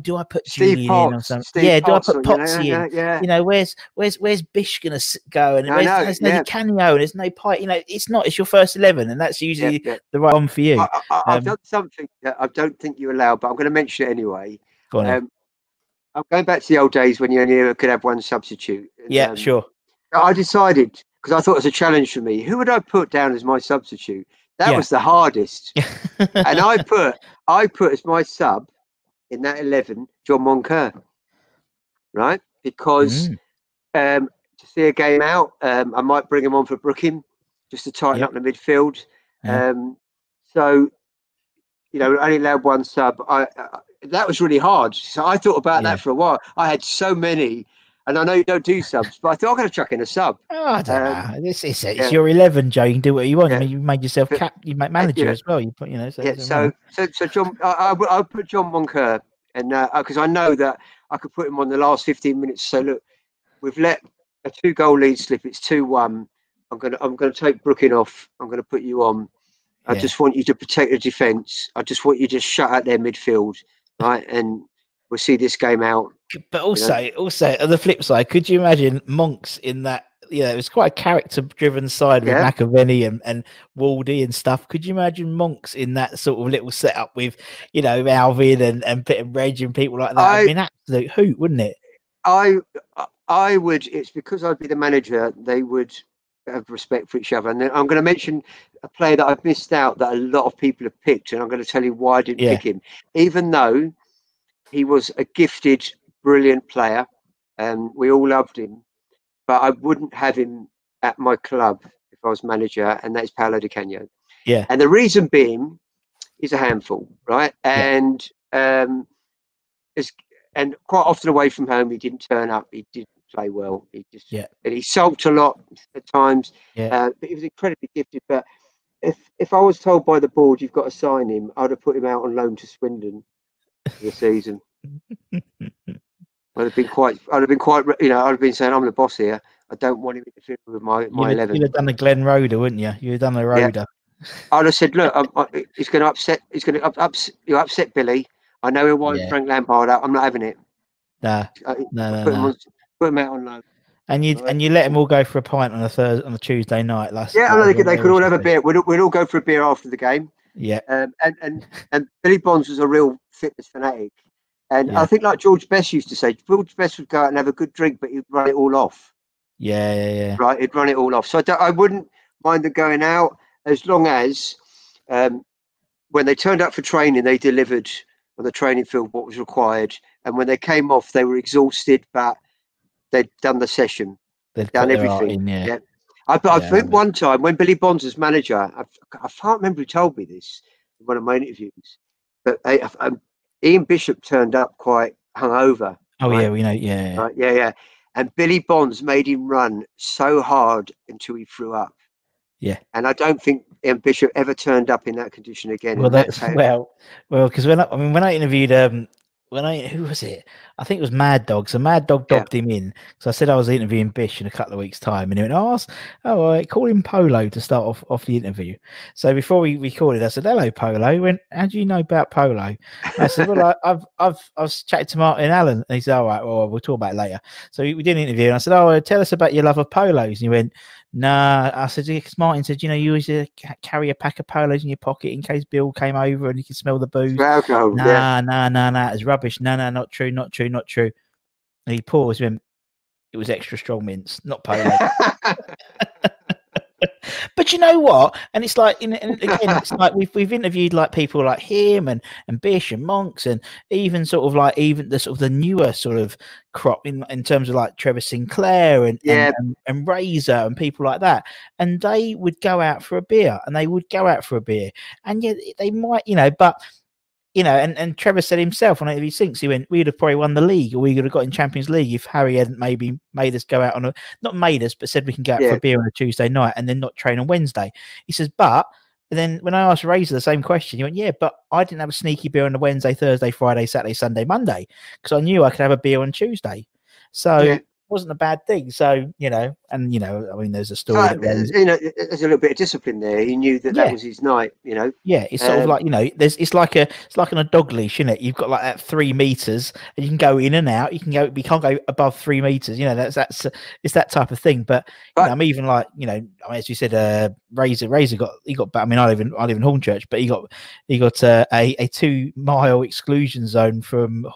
A: do I put Julian in or something? Do I put Potsy in? You know, where's Bish going to go? And there's no Canio, and there's no Pike. You know, it's your first 11, and that's usually the right one for you.
B: I've done something that I don't think you allow, but I'm going to mention it anyway.
A: Go on.
B: I'm going back to the old days when you only could have one substitute.
A: Sure.
B: I decided, because I thought it was a challenge for me, who would I put down as my substitute? That was the hardest. And I put as my sub in that 11 John Moncur, right? Because to see a game out, I might bring him on for Brooking just to tighten up the midfield. So, you know, only allowed one sub. That was really hard. So I thought about that for a while. I had so many, and I know you don't do subs, but I thought I'm going to chuck in a sub.
A: I don't know. It's your 11, Joe. You can do what you want. I mean, you made yourself you make manager as well. You put, you know.
B: So John, I'll put John Moncur, and because I know that I could put him on the last 15 minutes. So look, we've let a 2-goal lead slip. It's 2-1. I'm gonna take Brooking off. I'm gonna put you on. I just want you to protect the defence. I just want you to shut out their midfield, right? And we'll see this game out.
A: But also on the flip side, could you imagine Monks in that? You know, it was quite a character-driven side with McAvenny and Waldy and stuff. Could you imagine Monks in that sort of little setup with, you know, Alvin and Reg and people like that? I mean, absolute hoot, wouldn't it?
B: I would. It's because I'd be the manager. They would have respect for each other. And then I'm going to mention a player that I've missed out that a lot of people have picked, and I'm going to tell you why I didn't pick him, even though he was a gifted, brilliant player, and we all loved him. But I wouldn't have him at my club if I was manager, and that's Paolo Di Canio.
A: Yeah.
B: And the reason being, he's a handful, right? And and quite often away from home, he didn't turn up. He didn't play well. He just and he sulked a lot at times. But he was incredibly gifted. But if I was told by the board you've got to sign him, I'd have put him out on loan to Swindon for the season. I'd have been quite, you know, I'd have been saying, I'm the boss here. I don't want him interfering with my 11.
A: You'd have done the Glen Roeder, wouldn't you? You'd have done the Roeder.
B: I'd have said, look, it's going to upset Billy. I know he'll want Frank Lampard out. I'm not having it.
A: No.
B: Put him out on loan.
A: And you let them all go for a pint on a Tuesday night.
B: I think they could all have a beer. We'd all go for a beer after the game.
A: Yeah.
B: And Billy Bonds was a real fitness fanatic. And I think, like George Best used to say, George Best would go out and have a good drink, but he'd run it all off.
A: Yeah.
B: Right, he'd run it all off. So I wouldn't mind them going out as long as when they turned up for training, they delivered on the training field what was required. And when they came off, they were exhausted, but they'd done the session. They'd done everything. I think one time when Billy Bonds was manager, I can't remember who told me this in one of my interviews, but Ian Bishop turned up quite hungover.
A: Oh, right? We know. Yeah.
B: Right? Yeah. And Billy Bonds made him run so hard until he threw up.
A: Yeah.
B: And I don't think Ian Bishop ever turned up in that condition again.
A: Well, because when I interviewed who was it? I think it was Mad Dog. So Mad Dog dobbed him in. So I said I was interviewing Bish in a couple of weeks' time, and he went, all right, call him Polo to start off the interview. So before we recorded, I said, hello, Polo. He went, how do you know about Polo? I said, well, I was chatting to Martin Allen, and he said, all right, well, we'll talk about it later. So we did an interview, and I said, tell us about your love of polos. And he went, nah. I said, because Martin said, you used to carry a pack of polos in your pocket in case Bill came over and you could smell the booze. Nah, it's rubbish. No, not true. And he paused and went, it was extra strong mints, not polo. But you know what? And it's like, and again, it's like we've interviewed like people like him and Bish and Monks, and even sort of like even the newer sort of crop in terms of like Trevor Sinclair and Razor and people like that. And they would go out for a beer, and yet they might, but. And Trevor said himself on AV Sinks, he went, we'd have probably won the league, or we would have got in Champions League if Harry hadn't maybe made us go out not made us, but said we can go out for a beer on a Tuesday night and then not train on Wednesday. He says, but then when I asked Razor the same question, he went, yeah, but I didn't have a sneaky beer on the Wednesday, Thursday, Friday, Saturday, Sunday, Monday, because I knew I could have a beer on Tuesday. So it wasn't a bad thing. So, I mean, there's a story.
B: There's a little bit of discipline there. He knew that was his night,
A: Yeah, it's sort of like, it's like on a dog leash, isn't it? You've got like that 3 meters and you can go in and out. You can't go above 3 meters. It's that type of thing. But I'm even like, as you said, Razor got back. I mean, I live in Hornchurch, but he got a 2 mile exclusion zone from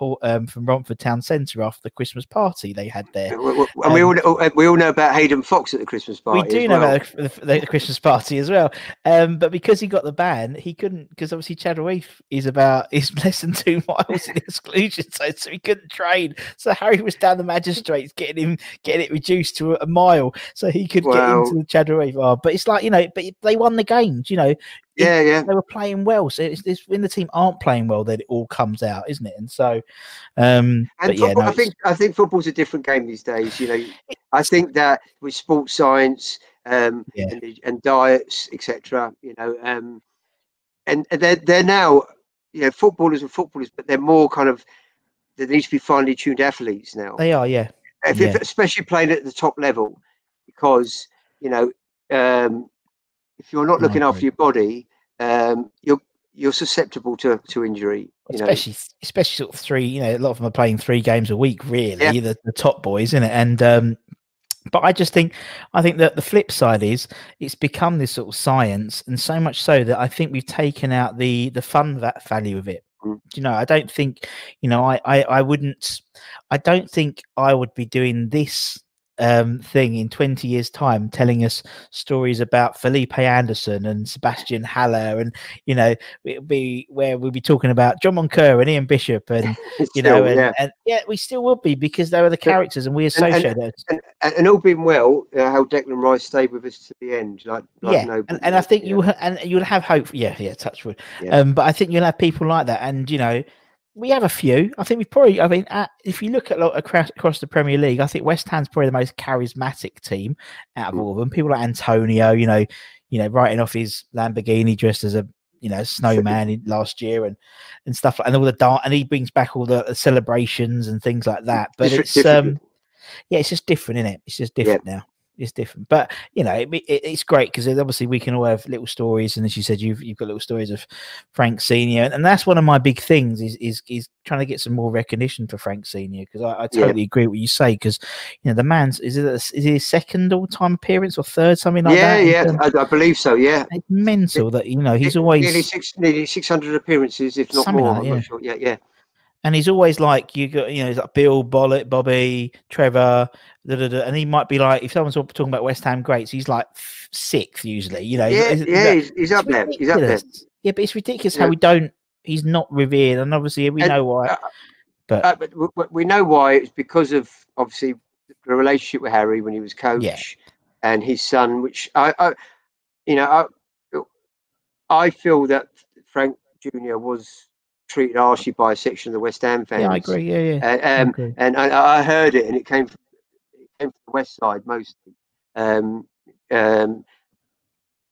A: Romford Town Centre after the Christmas party they had there.
B: And we all know about Hayden Fox at the Christmas party.
A: We do know about the Christmas party as well. But because he got the ban, he couldn't, because obviously Chadwell Heath is less than 2 miles in exclusion zone, so he couldn't train. So Harry was down the magistrates getting it reduced to a mile so he could get into the Chadwell Heath. But it's like, but they won the games, They were playing well. So it's when the team aren't playing well that it all comes out, isn't it? And so,
B: I think football's a different game these days. I think that with sports science and diets, etc. And they're now, footballers are footballers, but they're more kind of, they need to be finely tuned athletes now.
A: They are, yeah.
B: Especially playing at the top level, because if you're not looking after your body, you're susceptible to injury.
A: Especially sort of 3. A lot of them are playing 3 games a week, really. The top boys, isn't it? And but I think that the flip side is it's become this sort of science, and so much so that I think we've taken out the fun value of it. I don't think, I don't think I would be doing this thing in 20 years' time, telling us stories about Felipe Anderson and Sebastian Haller, and it'll be where we'll be talking about John Moncur and Ian Bishop, and
B: still,
A: and yeah, we still would be, because they were the characters and we associate those.
B: And all being well, how Declan Rice stayed with us to the end, like nobody.
A: And I think you'll have hope. Touch wood. But I think you'll have people like that, and we have a few. I think we probably. I mean, if you look at across the Premier League, I think West Ham's probably the most charismatic team out of all of them. People like Antonio, writing off his Lamborghini dressed as a snowman last year and stuff, and all the and he brings back all the celebrations and things like that. But it's it's just different, isn't it? It's just different now. It's different, but it's great because obviously we can all have little stories, and as you said, you've got little stories of Frank Senior, and that's one of my big things is trying to get some more recognition for Frank Senior, because I totally agree with what you say, because the man's is it his second all-time appearance or third, something like that?
B: I believe so. Yeah,
A: it's mental that he's always
B: nearly 600 appearances, if not more. I'm not sure. Yeah.
A: And he's always like, he's like Bill, Bobby, Trevor, and he might be like, if someone's talking about West Ham greats, he's like sixth usually.
B: He's up there. He's up there.
A: Yeah, but it's ridiculous how he's not revered, and obviously we know why.
B: But we know why. It's because of obviously the relationship with Harry when he was coach, and his son, which I feel that Frank Jr. was treated harshly by a section of the West Ham fans.
A: Yeah, I agree. Yeah.
B: And I heard it, and it came from the West Side mostly.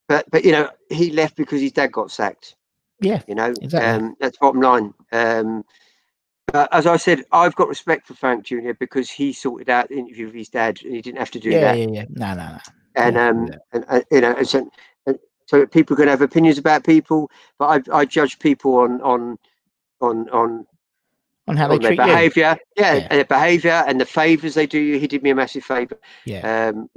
B: But he left because his dad got sacked.
A: Yeah, exactly.
B: That's bottom line. As I said, I've got respect for Frank Jr. because he sorted out the interview with his dad, and he didn't have to do that.
A: Yeah. No.
B: And so people are going to have opinions about people, but I judge people on
A: how they treat
B: their behaviour, and their behaviour and the favours they do you. He did me a massive favour. And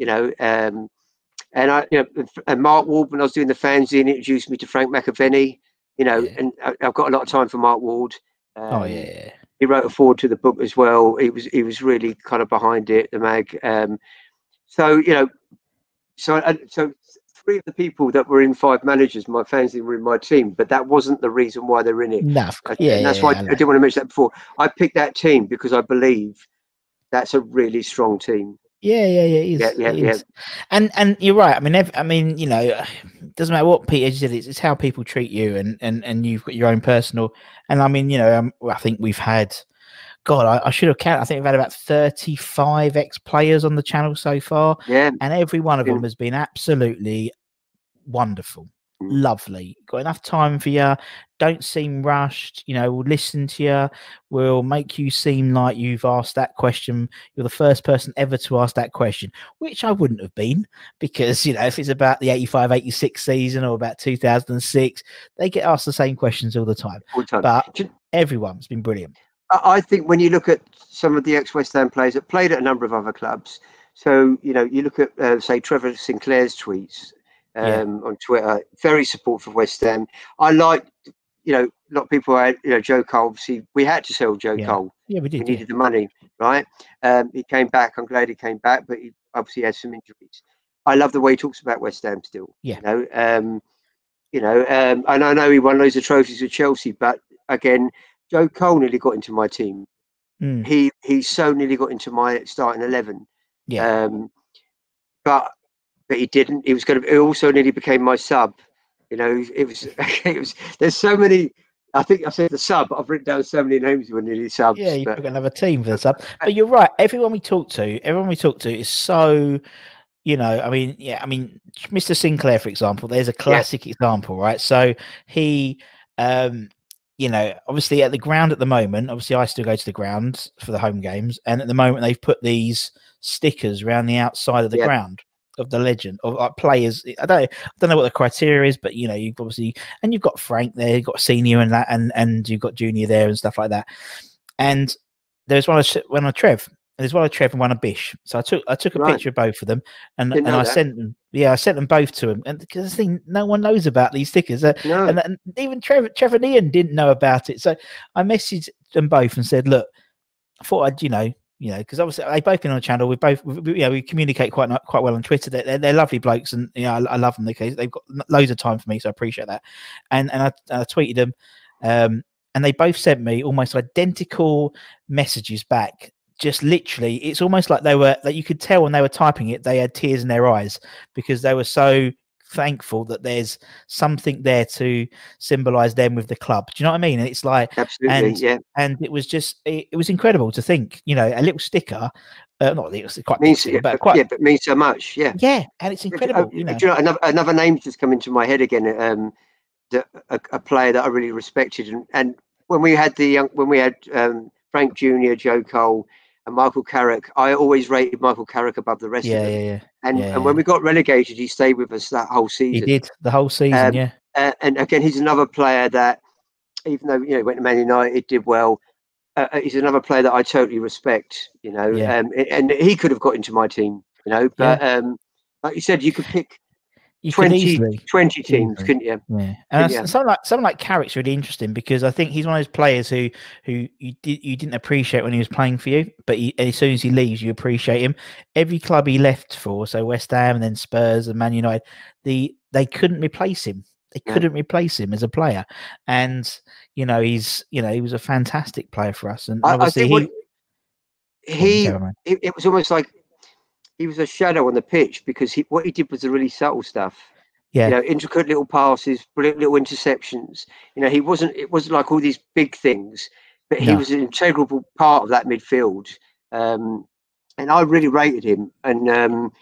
B: Mark Ward, when I was doing the fanzine, introduced me to Frank McAvenny. And I've got a lot of time for Mark Ward. He wrote a foreword to the book as well. He was really kind of behind it, the mag. So three of the people that were in Five Managers, my fans were in my team, but that wasn't the reason why they're in it.
A: No,
B: and that's why I didn't want to mention that before. I picked that team because I believe that's a really strong team.
A: It is. And you're right. I mean, it doesn't matter what Peter said. It's how people treat you, and you've got your own personal. And I mean, I think we've had. God, I should have counted. I think we've had about 35 ex-players on the channel so far.
B: Yeah.
A: And every one of them has been absolutely wonderful. Lovely. Got enough time for you. Don't seem rushed. We'll listen to you. We'll make you seem like you've asked that question. You're the first person ever to ask that question, which I wouldn't have been, because, if it's about the 85-86 season or about 2006, they get asked the same questions all the time. But everyone's been brilliant.
B: I think when you look at some of the ex-West Ham players that played at a number of other clubs, so you look at say Trevor Sinclair's tweets on Twitter, very supportive of West Ham. I like, a lot of people had, Joe Cole. Obviously, we had to sell Joe Cole.
A: Yeah, we did.
B: We needed the money, right? He came back. I'm glad he came back, but he obviously had some injuries. I love the way he talks about West Ham still.
A: Yeah.
B: And I know he won loads of trophies with Chelsea, but again, Joe Cole nearly got into my team. He so nearly got into my starting 11.
A: Yeah.
B: But he didn't. He also nearly became my sub. It was. There's so many. I think I said the sub. I've written down so many names who were nearly subs.
A: Yeah, you've got another team for the sub. But you're right. Everyone we talk to is so. I mean, Mr. Sinclair, for example, there's a classic example, right? So he. Obviously at the ground at the moment, obviously I still go to the ground for the home games, and at the moment they've put these stickers around the outside of the ground of the legend of players. I don't know what the criteria is, but you've obviously, and you've got Frank there, you've got Senior and that, and you've got Junior there and stuff like that. And there's one of Trev. There's one of Trev and one of Bish. So I took a picture of both of them, and I sent them. Yeah, I sent them both to him, and because the thing, no one knows about these stickers, and even Trevor and Ian didn't know about it. So I messaged them both and said, "Look, I thought I'd You know, because obviously they both been on the channel. We communicate quite well on Twitter. They're lovely blokes, and I love them. They've got loads of time for me, so I appreciate that. And I tweeted them, and they both sent me almost identical messages back. Just literally, it's almost like you could tell when they were typing it, they had tears in their eyes because they were so thankful that there's something there to symbolize them with the club. Do you know what I mean? And it's like,
B: absolutely,
A: and it was just, it was incredible to think, you know, a little sticker, not little, quite
B: means,
A: sticker, but quite,
B: but means so much. Yeah,
A: and it's incredible.
B: You know, another name just come into my head again. A player that I really respected, and when we had Frank Jr., Joe Cole, and Michael Carrick, I always rated Michael Carrick above the rest of them. And when we got relegated, he stayed with us that whole season.
A: He did the whole season,
B: and again, he's another player that, even though he went to Man United, did well. He's another player that I totally respect. You know, and he could have got into my team. You know, but like you said, you could pick 20 teams, couldn't you?
A: Yeah, and someone like Carrick's really interesting because I think he's one of those players who you didn't appreciate when he was playing for you, but as soon as he leaves, you appreciate him. Every club he left for, so West Ham and then Spurs and Man United, they couldn't replace him. They couldn't replace him as a player, and he was a fantastic player for us. And obviously
B: it was almost like he was a shadow on the pitch because what he did was the really subtle stuff.
A: Yeah,
B: you know, intricate little passes, brilliant little interceptions. You know, it wasn't like all these big things, but he was an integral part of that midfield. And I really rated him. And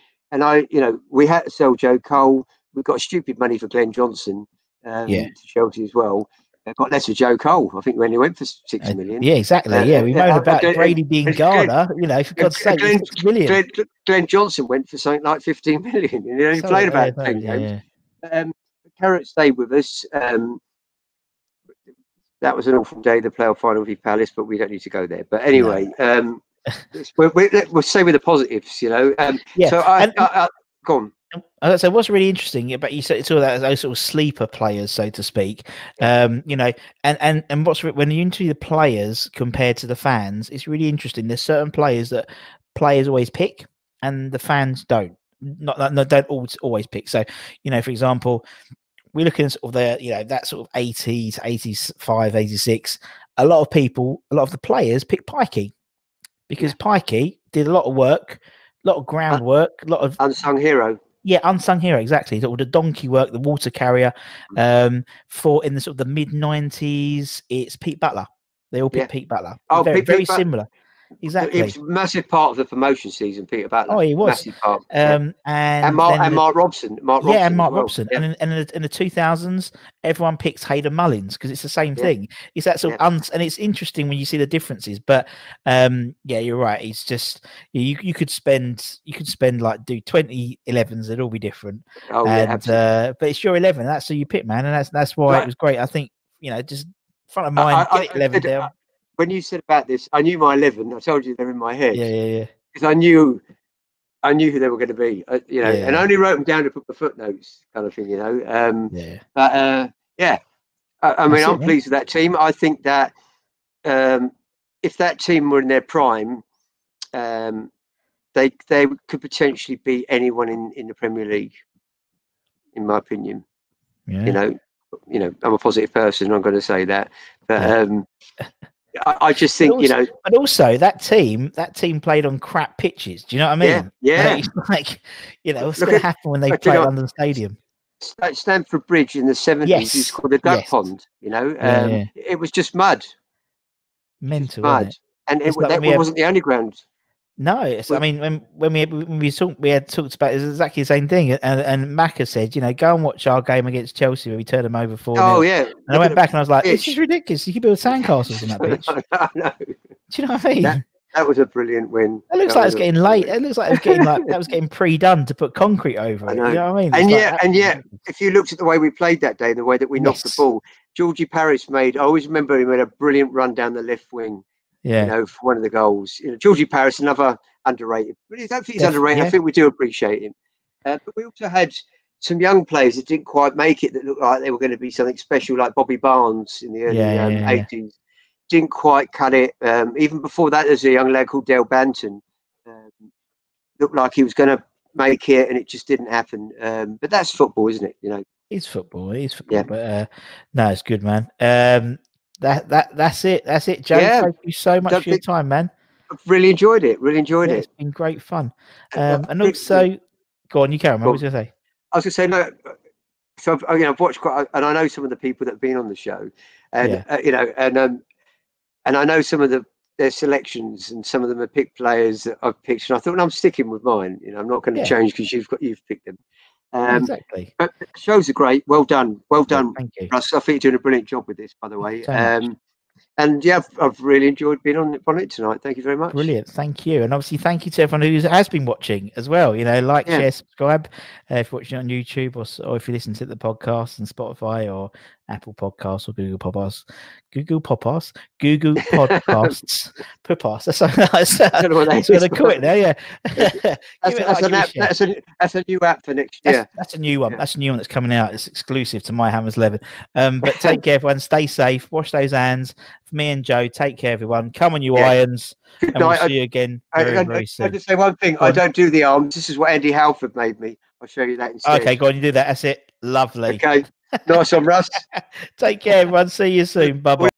B: we had to sell Joe Cole. We got stupid money for Glenn Johnson to Chelsea as well. Got less for Joe Cole. I think when he went for 6 million.
A: Yeah, exactly. We moaned about Brady being Garner. You know, for God's sake,
B: Glenn Johnson went for something like 15 million. You know, he played about 10 games. Carrot stayed with us. That was an awful day, the playoff final v Palace, but we don't need to go there. But anyway, we'll say with the positives. You know. So go on.
A: So what's really interesting about you said it's all that those sort of sleeper players, so to speak. You know, and what's when you interview the players compared to the fans, it's really interesting. There's certain players that players always pick, and the fans don't. Don't always pick. So, you know, for example, we're looking at sort of that sort of 80 to 85, 86. A lot of the players pick Pikey because Pikey did a lot of work, a lot of groundwork, a lot of
B: unsung hero.
A: Yeah, unsung hero, exactly. All the donkey work, the water carrier. For in the sort of the mid-90s, it's Pete Butler. They all pick Pete Butler.
B: Oh,
A: very similar. Exactly.
B: He was a massive part of the promotion season, Peter Butler.
A: Oh, he was.
B: Massive part.
A: And
B: Mark Robson.
A: Mark Robson. And in the 2000s, everyone picks Hayden Mullins because it's the same thing. It's that sort of and it's interesting when you see the differences. But you're right. It's just you could spend like do 2011s, they'd all be different.
B: Oh, absolutely.
A: But it's your 11. That's who you pick, man, and that's why it was great. I think just front of mind, get 11 down.
B: When you said about this, I knew my 11. I told you they're in my head.
A: Yeah.
B: Because I knew who they were going to be. And I only wrote them down to put the footnotes, kind of thing. You know. I mean, I'm pleased with that team. I think that if that team were in their prime, they could potentially beat anyone in the Premier League, in my opinion.
A: Yeah.
B: You know, I'm a positive person. I'm going to say that, but. I just think,
A: but also that team played on crap pitches. Do you know what I mean?
B: Yeah.
A: It's like, what's going to happen when they play London Stadium?
B: Stamford Bridge in the 70s is called a duck pond. It was just mud.
A: Mental,
B: mud, and that wasn't the only ground.
A: No, I mean, when we had talked about it, was exactly the same thing. And Macca said, go and watch our game against Chelsea where we turned them over 4-0.
B: Oh yeah.
A: And I went back and I was like, this is ridiculous. You could build sandcastles on that pitch.
B: No.
A: Do you know what I mean?
B: That was a brilliant win.
A: It looks like it's getting late. It looks like it was getting that was getting pre-done to put concrete over it. You know what I mean?
B: And if you looked at the way we played that day, the way that we knocked the ball, Georgie Paris I always remember he made a brilliant run down the left wing. For one of the goals. Georgie Paris, another underrated. But I don't think he's underrated. Yeah. I think we do appreciate him. But we also had some young players that didn't quite make it that looked like they were going to be something special, like Bobby Barnes in the early 80s. didn't quite cut it. Even before that, there's a young lad called Dale Banton. Looked like he was going to make it, and it just didn't happen. But that's football, isn't it? You know,
A: it's football. It is football.
B: Yeah.
A: But no, it's good, man. That's it. That's it, Joe.
B: Yeah.
A: Thank you so much for your time, man.
B: I've really enjoyed it. Really enjoyed it.
A: It's been great fun. And also, go on, you carry on. What was I going to say?
B: I was going to say, no. So I've watched quite, and I know some of the people that have been on the show, and and I know some of their selections, and some of them have picked players that I've picked, and I thought, well, I'm sticking with mine. You know, I'm not going to change because you've picked them.
A: Exactly.
B: But the shows are great. Well done.
A: Thank you,
B: Russ. I think you're doing a brilliant job with this, by the way. And yeah, I've really enjoyed being on it tonight. Thank you very much.
A: Brilliant. Thank you. And obviously, thank you to everyone who has been watching as well. You know, like, share, subscribe if you're watching it on YouTube or if you listen to the podcast on Spotify or Apple Podcasts or Google Podcasts. Google Podcasts. That's what they call it now. Yeah.
B: That's a new app for next year.
A: That's a new one. That's a new one that's coming out. It's exclusive to My Hammers 11. But take care, everyone. Stay safe. Wash those hands. For me and Joe, take care, everyone. Come on, you irons.
B: Good
A: and
B: night.
A: We'll see you again very soon.
B: I'll just say one thing. I don't do the arms. This is what Andy Halford made me. I'll show you that instead.
A: Okay, go on. You do that. That's it. Lovely.
B: Okay. Nice one, Russ.
A: Take care, everyone. See you soon. Bye-bye.